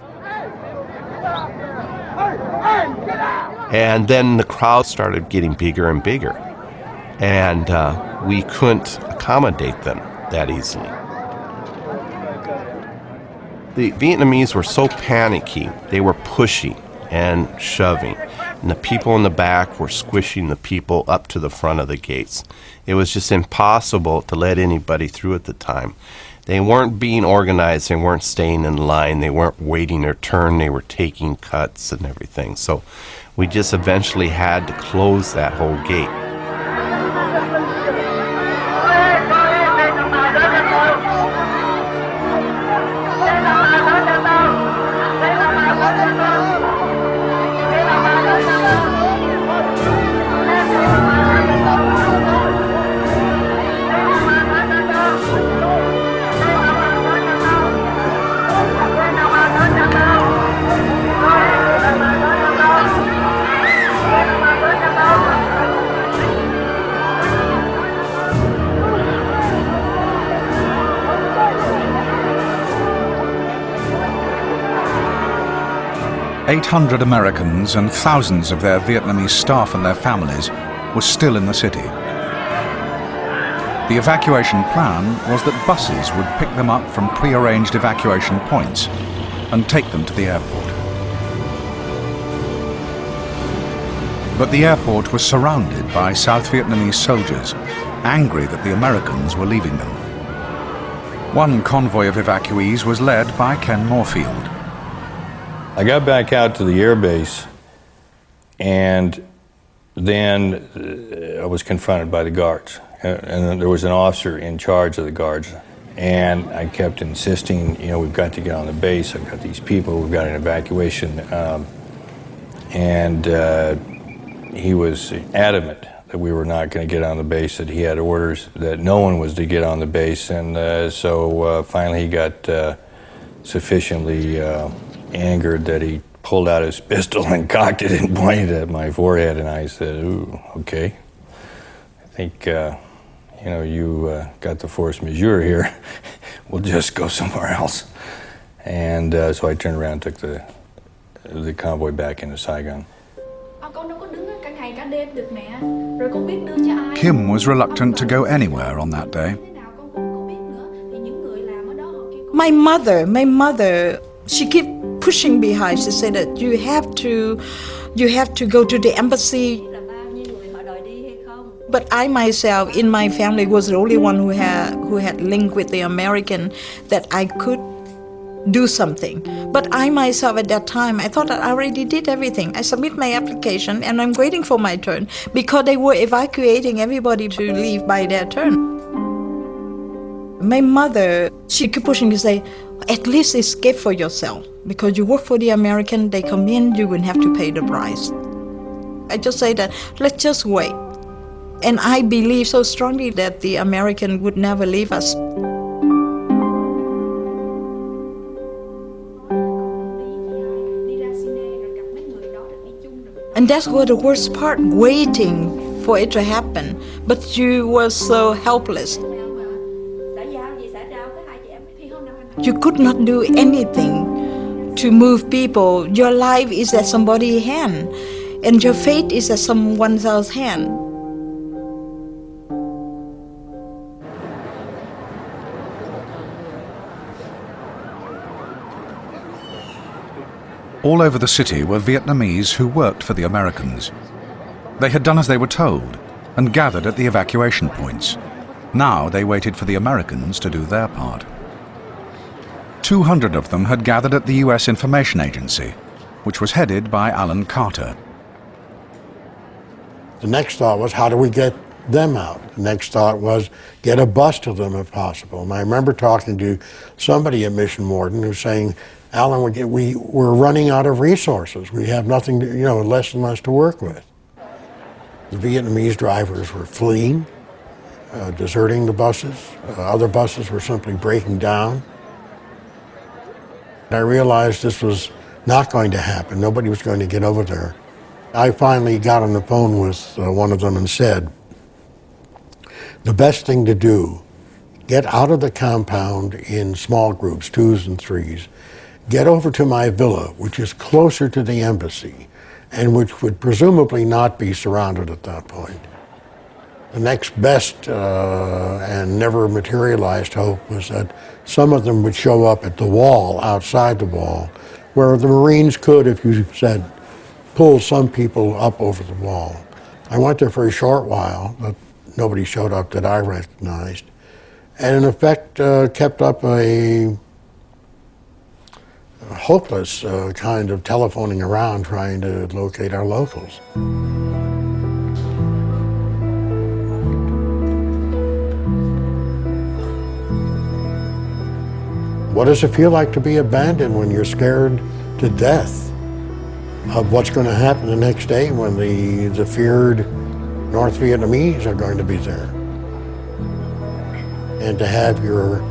And then the crowd started getting bigger and bigger. And we couldn't accommodate them that easily. The Vietnamese were so panicky, they were pushing and shoving. And the people in the back were squishing the people up to the front of the gates. It was just impossible to let anybody through at the time. They weren't being organized, they weren't staying in line, they weren't waiting their turn, they were taking cuts and everything. So we just eventually had to close that whole gate. "800 Americans and thousands of their Vietnamese staff and their families were still in the city. The evacuation plan was that buses would pick them up from pre-arranged evacuation points and take them to the airport. But the airport was surrounded by South Vietnamese soldiers, angry that the Americans were leaving them. One convoy of evacuees was led by Ken Moorfield. I got back out to the air base, and then I was confronted by the guards. And there was an officer in charge of the guards. And I kept insisting, you know, we've got to get on the base. I've got these people, we've got an evacuation. He was adamant that we were not going to get on the base, that he had orders that no one was to get on the base. And so finally he got sufficiently angered that he pulled out his pistol and cocked it and pointed at my forehead, and I said, ooh, okay. I think, you know, you got the force majeure here. We'll just go somewhere else. And so I turned around and took the convoy back into Saigon. Kim was reluctant to go anywhere on that day. My mother, she kept pushing behind. She said that you have to go to the embassy. But I myself, in my family, was the only one who had link with the American that I could do something. But I myself at that time, I thought that I already did everything. I submit my application and I'm waiting for my turn because they were evacuating everybody to leave by their turn. My mother, she kept pushing to say, at least escape for yourself. Because you work for the American, they come in, you will have to pay the price. I just say that, let's just wait. And I believe so strongly that the American would never leave us. And that's what the worst part, waiting for it to happen. But you were so helpless. You could not do anything to move people. Your life is at somebody's hand. and your fate is at someone else's hand. All over the city were Vietnamese who worked for the Americans. They had done as they were told and gathered at the evacuation points. Now they waited for the Americans to do their part. 200 of them had gathered at the US Information Agency, which was headed by Alan Carter. The next thought was, how do we get them out? The next thought was, get a bus to them if possible. And I remember talking to somebody at Mission Morden who was saying, Alan, we're running out of resources. We have nothing to, less and less to work with. The Vietnamese drivers were fleeing, deserting the buses. Other buses were simply breaking down. I realized this was not going to happen. Nobody was going to get over there. I finally got on the phone with one of them and said, the best thing to do, get out of the compound in small groups, 2s and 3s. Get over to my villa, which is closer to the embassy, and which would presumably not be surrounded at that point. The next best and never materialized hope was that some of them would show up at the wall, outside the wall, where the Marines could, if you said, pull some people up over the wall. I went there for a short while, but nobody showed up that I recognized, and in effect kept up a hopeless kind of telephoning around trying to locate our locals. What does it feel like to be abandoned when you're scared to death of what's going to happen the next day when the feared North Vietnamese are going to be there? And to have your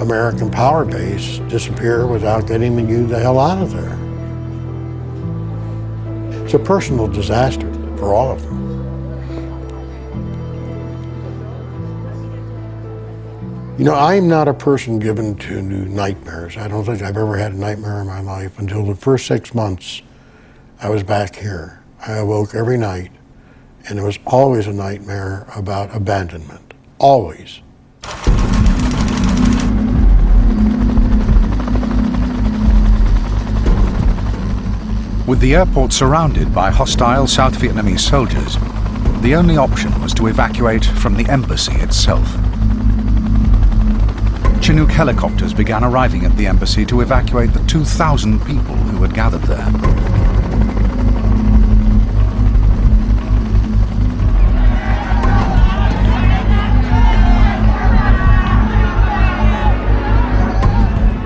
American power base disappear without getting you the hell out of there. It's a personal disaster for all of them. I'm not a person given to nightmares. I don't think I've ever had a nightmare in my life until the first 6 months I was back here. I awoke every night, and it was always a nightmare about abandonment. Always. With the airport surrounded by hostile South Vietnamese soldiers, the only option was to evacuate from the embassy itself. Chinook helicopters began arriving at the embassy to evacuate the 2,000 people who had gathered there.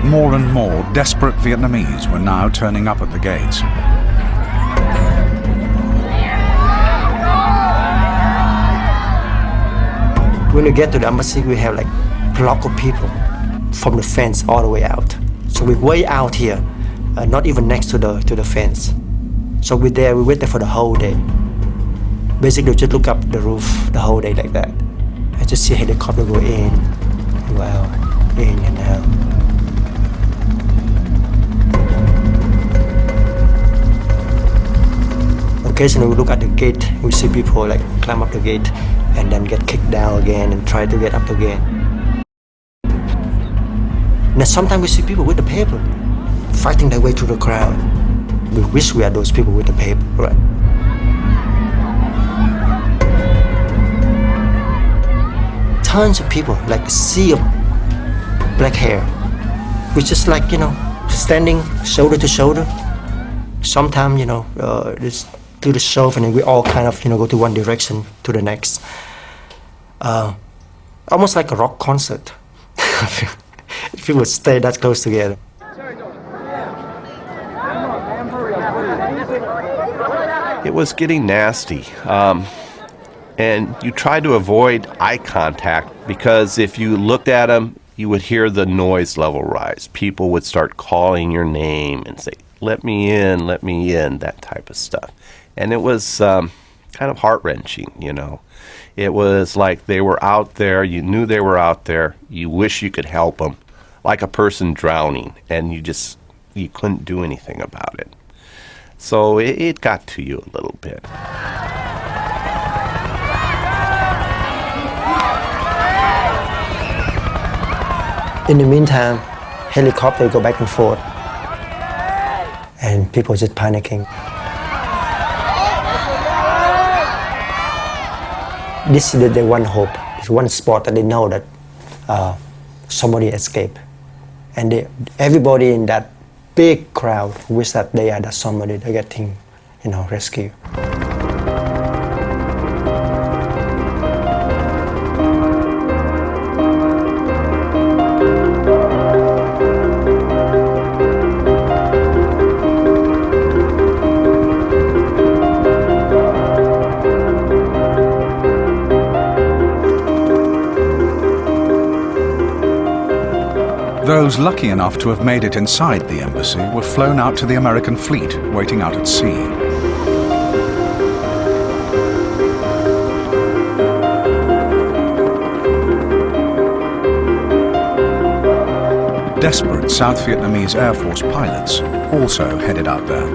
More and more desperate Vietnamese were now turning up at the gates. When we get to the embassy, we have like a block of people from the fence all the way out. So we're way out here, not even next to the fence. So we wait there for the whole day. Basically, just look up the roof the whole day like that. I just see a helicopter go in, go out, in and out. Occasionally we look at the gate, we see people like climb up the gate and then get kicked down again and try to get up again. Now sometimes we see people with the paper fighting their way through the crowd. We wish we had those people with the paper, right? Tons of people, like a sea of black hair. We just like, standing shoulder to shoulder. Sometimes, just do the shove and then we all kind of, go to one direction to the next. Almost like a rock concert. People stay that close together. It was getting nasty. And you tried to avoid eye contact because if you looked at them, you would hear the noise level rise. People would start calling your name and say, let me in, that type of stuff. And it was kind of heart-wrenching, It was like they were out there, you knew they were out there, you wish you could help them, like a person drowning, and you couldn't do anything about it. So it got to you a little bit. In the meantime, helicopters go back and forth, and people just panicking. This is the one hope. It's one spot that they know that somebody escaped, and everybody in that big crowd wish that they are that somebody that getting, rescued. Those lucky enough to have made it inside the embassy were flown out to the American fleet waiting out at sea. Desperate South Vietnamese Air Force pilots also headed out there.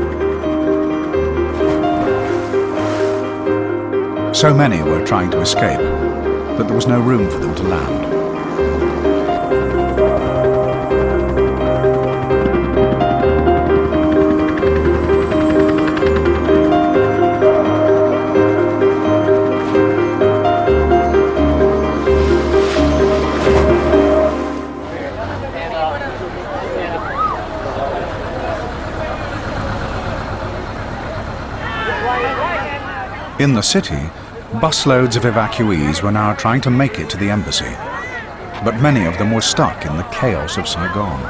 So many were trying to escape that there was no room for them to land. In the city, busloads of evacuees were now trying to make it to the embassy, but many of them were stuck in the chaos of Saigon.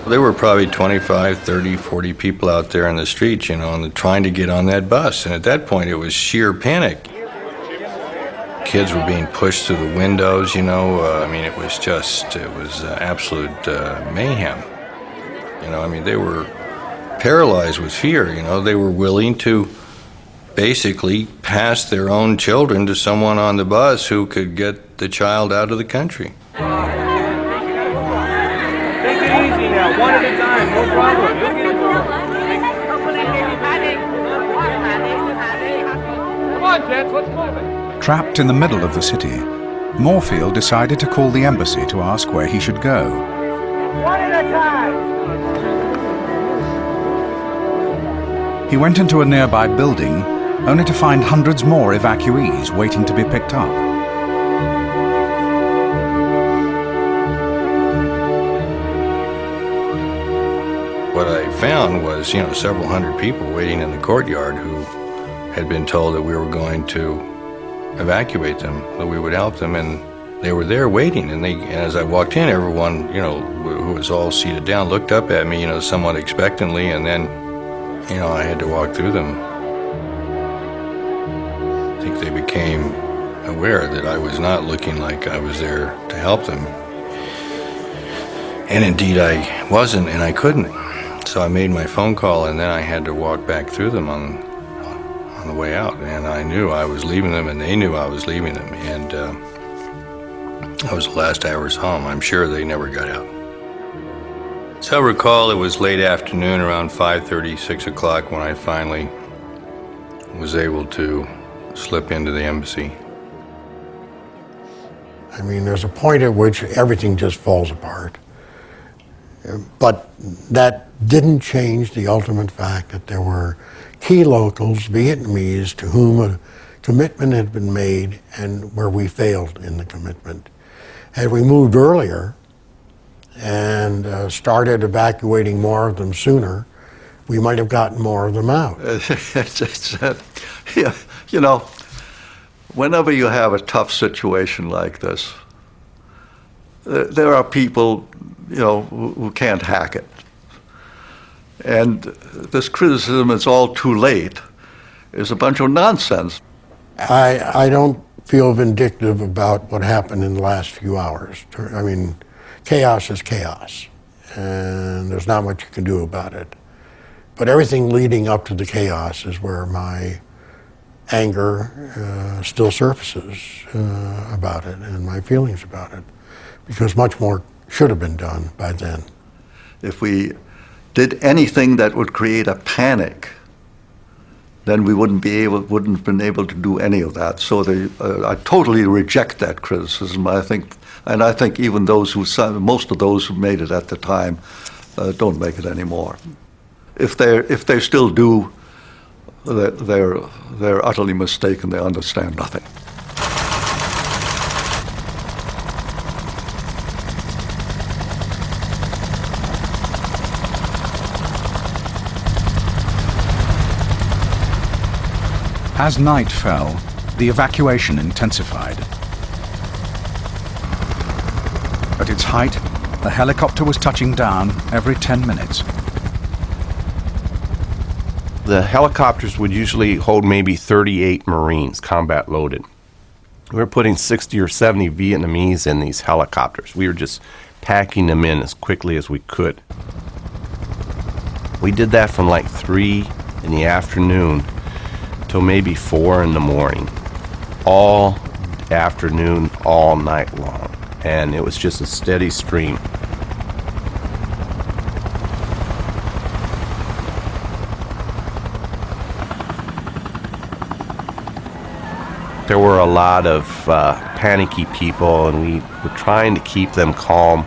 There were probably 25, 30, 40 people out there in the streets, trying to get on that bus. And at that point, it was sheer panic. Kids were being pushed through the windows, it was absolute mayhem. They were paralyzed with fear, They were willing to basically pass their own children to someone on the bus who could get the child out of the country. Take it easy now, one at a time, no problem. You'll get it. Come on, gents, let's move it. Trapped in the middle of the city, Moorfield decided to call the embassy to ask where he should go. One at a time. He went into a nearby building, only to find hundreds more evacuees waiting to be picked up. What I found was, several hundred people waiting in the courtyard who had been told that we were going to evacuate them, that we would help them, and they were there waiting. And as I walked in, everyone, who was all seated down, looked up at me, somewhat expectantly, and then, I had to walk through them. I think they became aware that I was not looking like I was there to help them. And indeed I wasn't, and I couldn't. So I made my phone call, and then I had to walk back through them on the way out. And I knew I was leaving them, and they knew I was leaving them. And that was the last hours home. I'm sure they never got out. So I recall it was late afternoon, around 5:30, 6 o'clock, when I finally was able to slip into the embassy. There's a point at which everything just falls apart. But that didn't change the ultimate fact that there were key locals, Vietnamese, to whom a commitment had been made and where we failed in the commitment. Had we moved earlier and started evacuating more of them sooner, we might have gotten more of them out. Whenever you have a tough situation like this, there are people, who can't hack it. And this criticism, it's all too late, is a bunch of nonsense. I don't feel vindictive about what happened in the last few hours. Chaos is chaos, and there's not much you can do about it. But everything leading up to the chaos is where my anger still surfaces about it, and my feelings about it. because much more should have been done by then. If we did anything that would create a panic, then we wouldn't have been able to do any of that. So I totally reject that criticism. I think even most of those who made it at the time don't make it anymore. If they still do, they're utterly mistaken. They understand nothing. As night fell, the evacuation intensified. At its height, a helicopter was touching down every 10 minutes. The helicopters would usually hold maybe 38 Marines, combat loaded. We were putting 60 or 70 Vietnamese in these helicopters. We were just packing them in as quickly as we could. We did that from like 3 in the afternoon till maybe 4 in the morning. All afternoon, all night long. And it was just a steady stream. There were a lot of panicky people, and we were trying to keep them calm,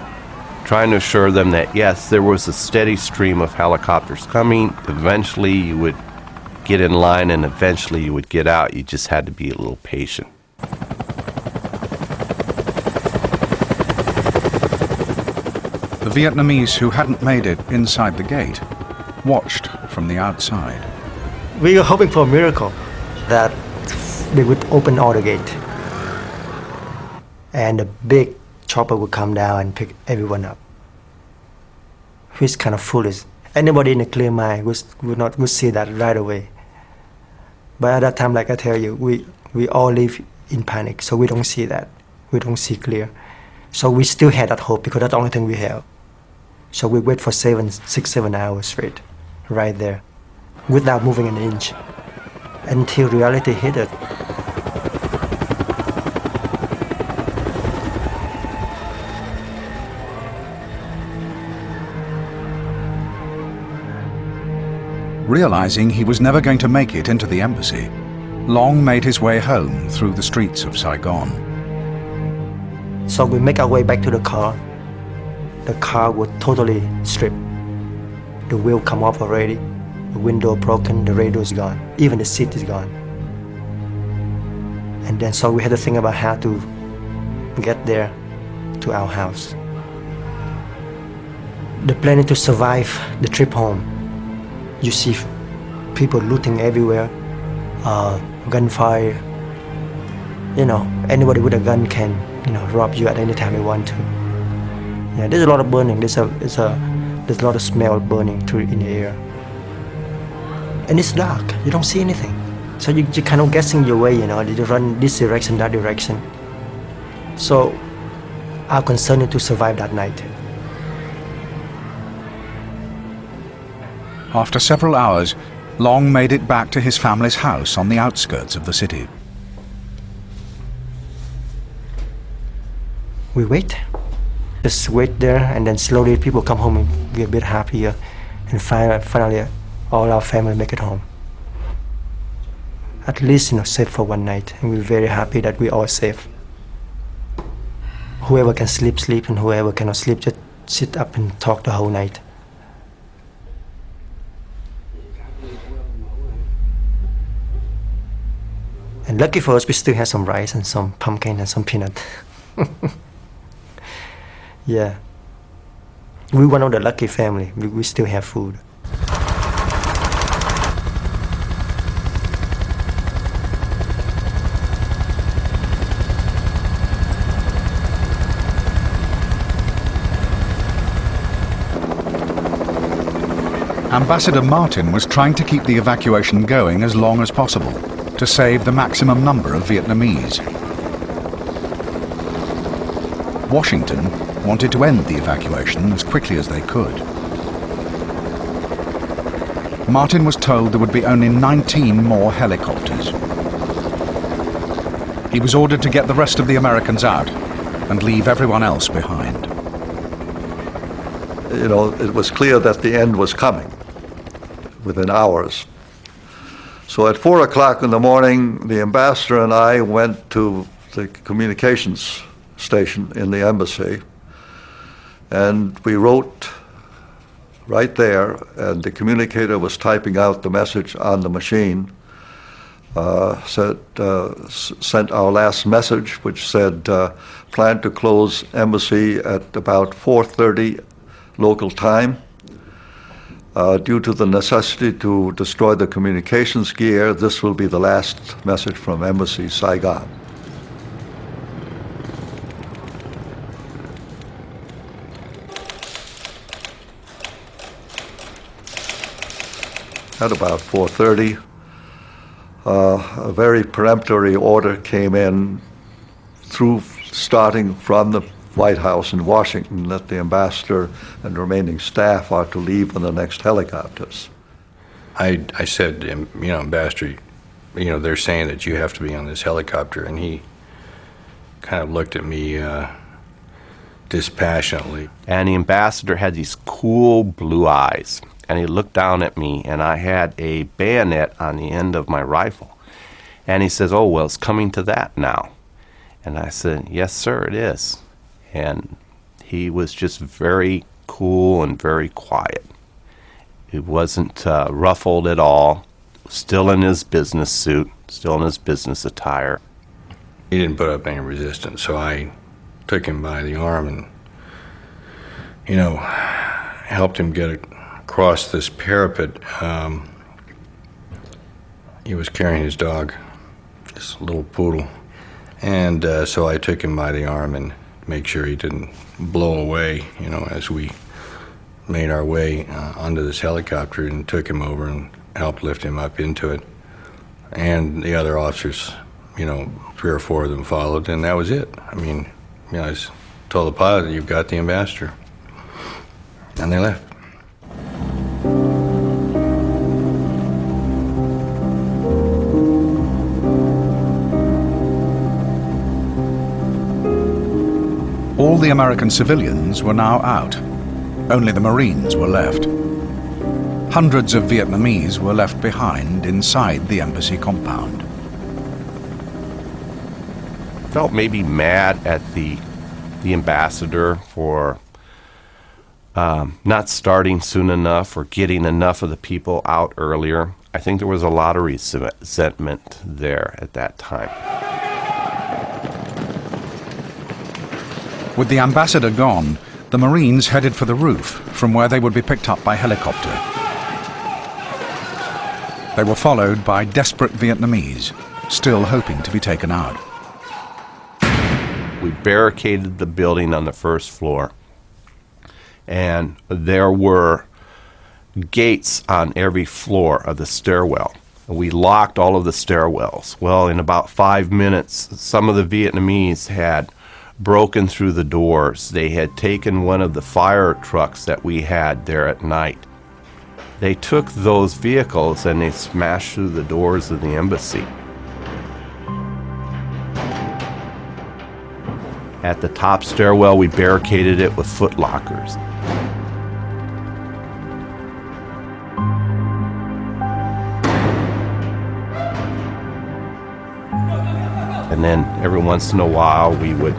trying to assure them that, yes, there was a steady stream of helicopters coming. Eventually you would get in line, and eventually you would get out. You just had to be a little patient. The Vietnamese who hadn't made it inside the gate watched from the outside. We were hoping for a miracle, that they would open all the gate and a big chopper would come down and pick everyone up. Which kind of foolish. Anybody in a clear mind would see that right away. But at that time, like I tell you, we all live in panic, so we don't see that. We don't see clear. So we still had that hope because that's the only thing we have. So we wait for 6, 7 hours straight, right there, without moving an inch, until reality hit it. Realizing he was never going to make it into the embassy, Long made his way home through the streets of Saigon. So we make our way back to the car. The car was totally stripped. The wheel come off already, the window broken, the radio is gone, even the seat is gone. And then so we had to think about how to get there to our house. The plan is to survive the trip home. You see people looting everywhere, gunfire. You know, anybody with a gun can, rob you at any time they want to. Yeah, there's a lot of burning. There's a lot of smell burning through in the air. And it's dark. You don't see anything. So you're kind of guessing your way. You run this direction, that direction. So our concern is to survive that night. After several hours, Long made it back to his family's house on the outskirts of the city. We wait. Just wait there, and then slowly people come home and we're a bit happier. And finally, all our family make it home. At least, safe for one night. And we're very happy that we're all safe. Whoever can sleep, sleep, and whoever cannot sleep, just sit up and talk the whole night. And lucky for us, we still have some rice and some pumpkin and some peanut. Yeah. We're one of the lucky family. We still have food. Ambassador Martin was trying to keep the evacuation going as long as possible, to save the maximum number of Vietnamese. Washington wanted to end the evacuation as quickly as they could. Martin was told there would be only 19 more helicopters. He was ordered to get the rest of the Americans out, and leave everyone else behind. You know, it was clear that the end was coming within hours. So at 4 o'clock in the morning, the ambassador and I went to the communications station in the embassy, and we wrote right there, and the communicator was typing out the message on the machine, sent our last message, which said, plan to close embassy at about 4:30 local time. Due to the necessity to destroy the communications gear, this will be the last message from Embassy Saigon. At about 4:30, a very peremptory order came in starting from the White House in Washington that the ambassador and remaining staff are to leave in the next helicopters. I said, you know, Ambassador, you know, they're saying that you have to be on this helicopter, and he kind of looked at me dispassionately. And the ambassador had these cool blue eyes, and he looked down at me, and I had a bayonet on the end of my rifle. And he says, oh, well, it's coming to that now. And I said, yes, sir, it is. And he was just very cool and very quiet. He wasn't ruffled at all, still in his business suit, still in his business attire. He didn't put up any resistance, so I took him by the arm and, you know, helped him get across this parapet. He was carrying his dog, this little poodle, and so I took him by the arm and make sure he didn't blow away, you know, as we made our way onto this helicopter, and took him over and helped lift him up into it. And the other officers, you know, 3 or 4 of them followed, and that was it. I mean, you know, I told the pilot, you've got the ambassador. And they left. All the American civilians were now out. Only the Marines were left. Hundreds of Vietnamese were left behind inside the embassy compound. Felt maybe mad at the ambassador for not starting soon enough or getting enough of the people out earlier. I think there was a lot of resentment there at that time. With the ambassador gone, the Marines headed for the roof, from where they would be picked up by helicopter. They were followed by desperate Vietnamese, still hoping to be taken out. We barricaded the building on the first floor, and there were gates on every floor of the stairwell. We locked all of the stairwells. Well, in about 5 minutes, some of the Vietnamese had broken through the doors. They had taken one of the fire trucks that we had there at night. They took those vehicles and they smashed through the doors of the embassy. At the top stairwell, we barricaded it with foot lockers. And then every once in a while, we would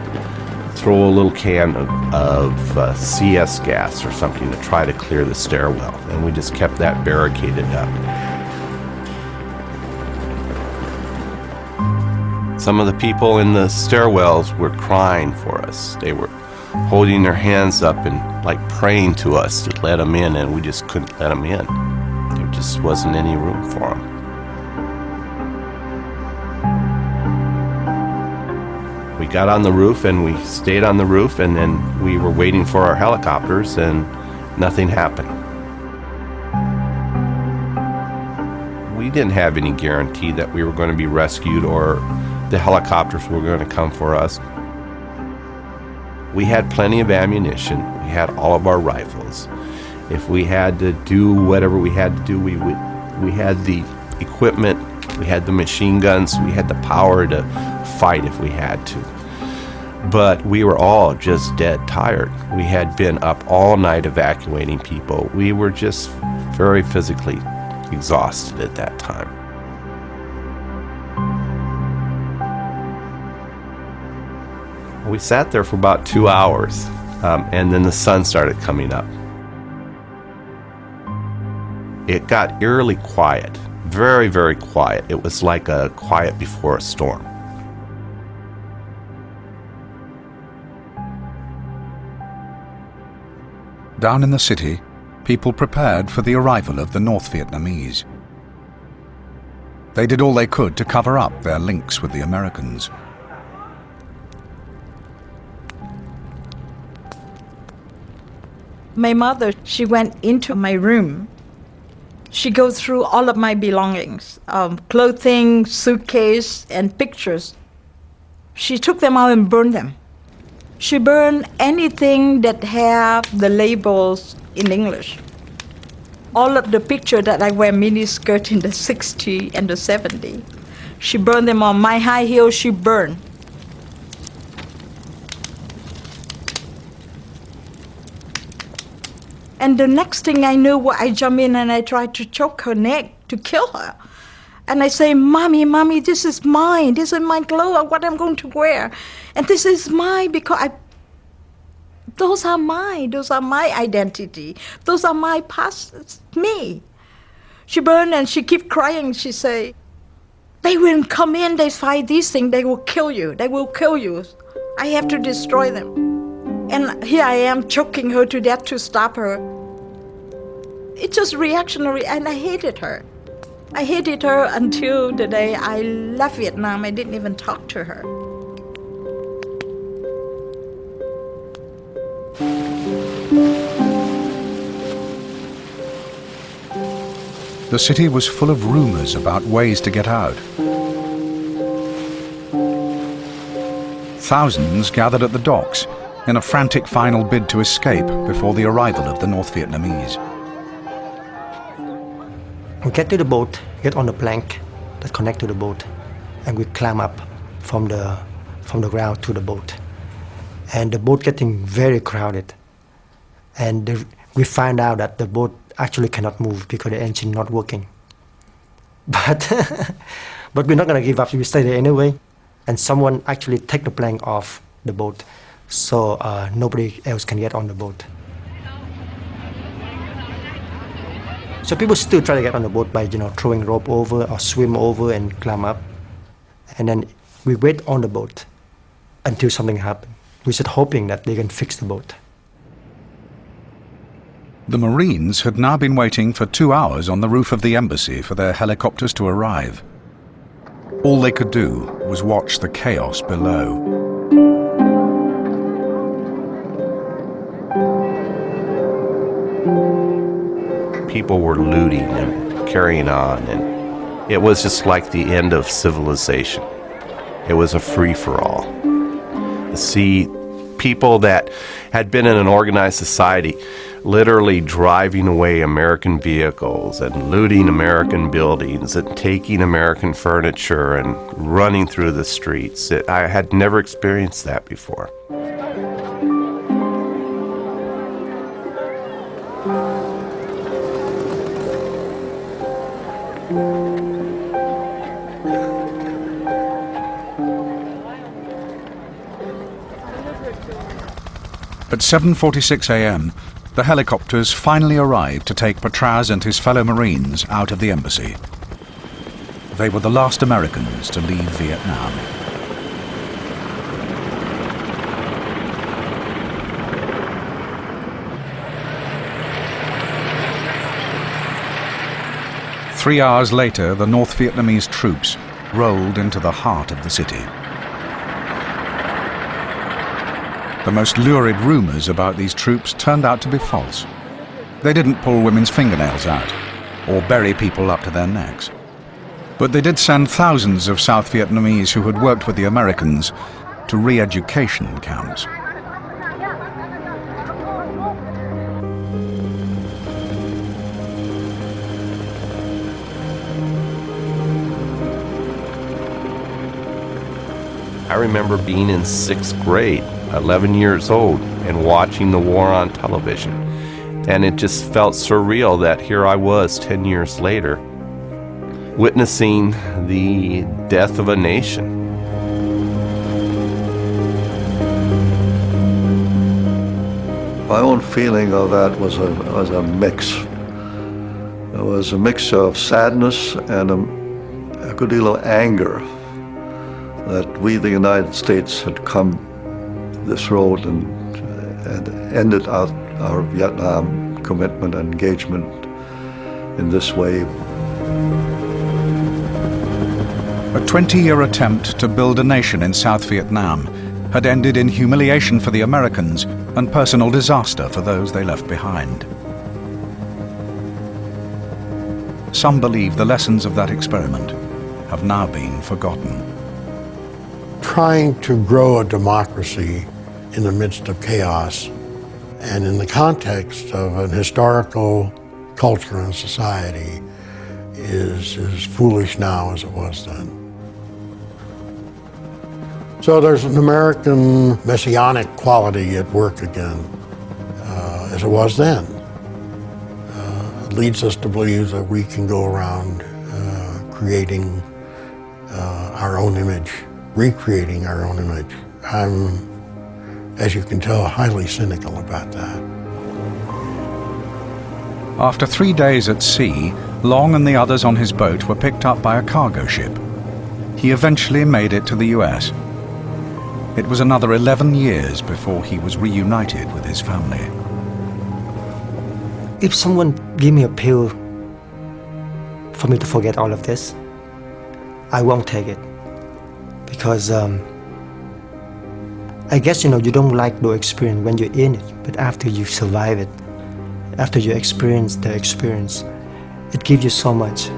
throw a little can of CS gas or something to try to clear the stairwell. And we just kept that barricaded up. Some of the people in the stairwells were crying for us. They were holding their hands up and like praying to us to let them in, and we just couldn't let them in. There just wasn't any room for them. We got on the roof and we stayed on the roof, and then we were waiting for our helicopters and nothing happened. We didn't have any guarantee that we were going to be rescued or the helicopters were going to come for us. We had plenty of ammunition. We had all of our rifles. If we had to do whatever we had to do, we had the equipment, we had the machine guns, we had the power to fight if we had to. But we were all just dead tired. We had been up all night evacuating people. We were just very physically exhausted at that time. We sat there for about 2 hours, and then the sun started coming up. It got eerily quiet, very, very quiet. It was like a quiet before a storm. Down in the city, people prepared for the arrival of the North Vietnamese. They did all they could to cover up their links with the Americans. My mother, she went into my room. She goes through all of my belongings, clothing, suitcase, and pictures. She took them out and burned them. She burned anything that have the labels in English. All of the pictures that I wear miniskirt in the 60s and the 70s. She burned them all. My high heels, she burned. And the next thing I knew, I jumped in and I tried to choke her neck to kill her. And I say, Mommy, Mommy, this is mine. This is my clothes, what I'm going to wear. And this is mine because those are mine. Those are my identity. Those are my past. It's me. She burned and she kept crying. She say, they will come in, they find these things, they will kill you. They will kill you. I have to destroy them. And here I am choking her to death to stop her. It's just reactionary, and I hated her. I hated her until the day I left Vietnam. I didn't even talk to her. The city was full of rumors about ways to get out. Thousands gathered at the docks in a frantic final bid to escape before the arrival of the North Vietnamese. We get to the boat, get on the plank that connect to the boat, and we climb up from the ground to the boat. And the boat getting very crowded. And we find out that the boat actually cannot move because the engine not working. But we're not gonna give up. We stay there anyway. And someone actually take the plank off the boat, so nobody else can get on the boat. So people still try to get on the boat by throwing rope over or swim over and climb up. And then we wait on the boat until something happens. We're just hoping that they can fix the boat. The Marines had now been waiting for 2 hours on the roof of the embassy for their helicopters to arrive. All they could do was watch the chaos below. People were looting and carrying on, and it was just like the end of civilization. It was a free-for-all. To see people that had been in an organized society literally driving away American vehicles and looting American buildings and taking American furniture and running through the streets. I had never experienced that before. At 7:46 a.m., the helicopters finally arrived to take Potratz and his fellow Marines out of the embassy. They were the last Americans to leave Vietnam. Three hours later, the North Vietnamese troops rolled into the heart of the city. The most lurid rumors about these troops turned out to be false. They didn't pull women's fingernails out or bury people up to their necks. But they did send thousands of South Vietnamese who had worked with the Americans to re-education camps. I remember being in 6th grade, 11 years old, and watching the war on television. And it just felt surreal that here I was 10 years later, witnessing the death of a nation. My own feeling of that was a mix. It was a mix of sadness and a good deal of anger that we, the United States, had come this road and ended out our Vietnam commitment and engagement in this way. A 20-year attempt to build a nation in South Vietnam had ended in humiliation for the Americans and personal disaster for those they left behind. Some believe the lessons of that experiment have now been forgotten. Trying to grow a democracy in the midst of chaos and in the context of an historical culture and society is as foolish now as it was then. So there's an American messianic quality at work again, as it was then. It leads us to believe that we can go around creating our own image, recreating our own image. I'm, as you can tell, highly cynical about that. After 3 days at sea, Long and the others on his boat were picked up by a cargo ship. He eventually made it to the US. It was another 11 years before he was reunited with his family. If someone give me a pill for me to forget all of this, I won't take it. Because I guess, you don't like the experience when you're in it, but after you survive it, after you experience the experience, it gives you so much.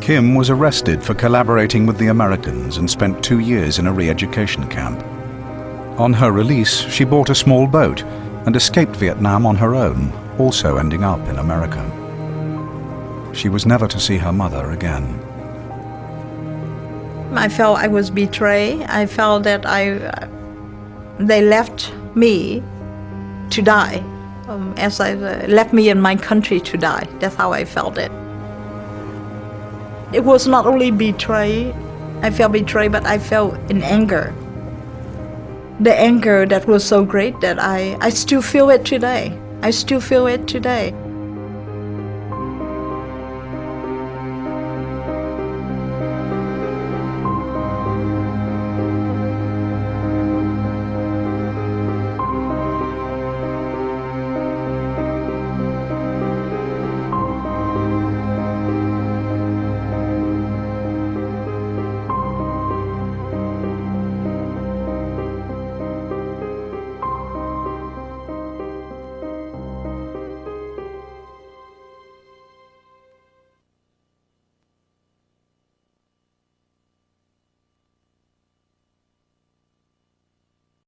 Kim was arrested for collaborating with the Americans and spent 2 years in a re-education camp. On her release, she bought a small boat and escaped Vietnam on her own, also ending up in America. She was never to see her mother again. I felt I was betrayed. I felt that they left me to die, as I left me in my country to die. That's how I felt it. It was not only betrayed, I felt betrayed, but I felt in anger. The anger that was so great that I still feel it today. I still feel it today.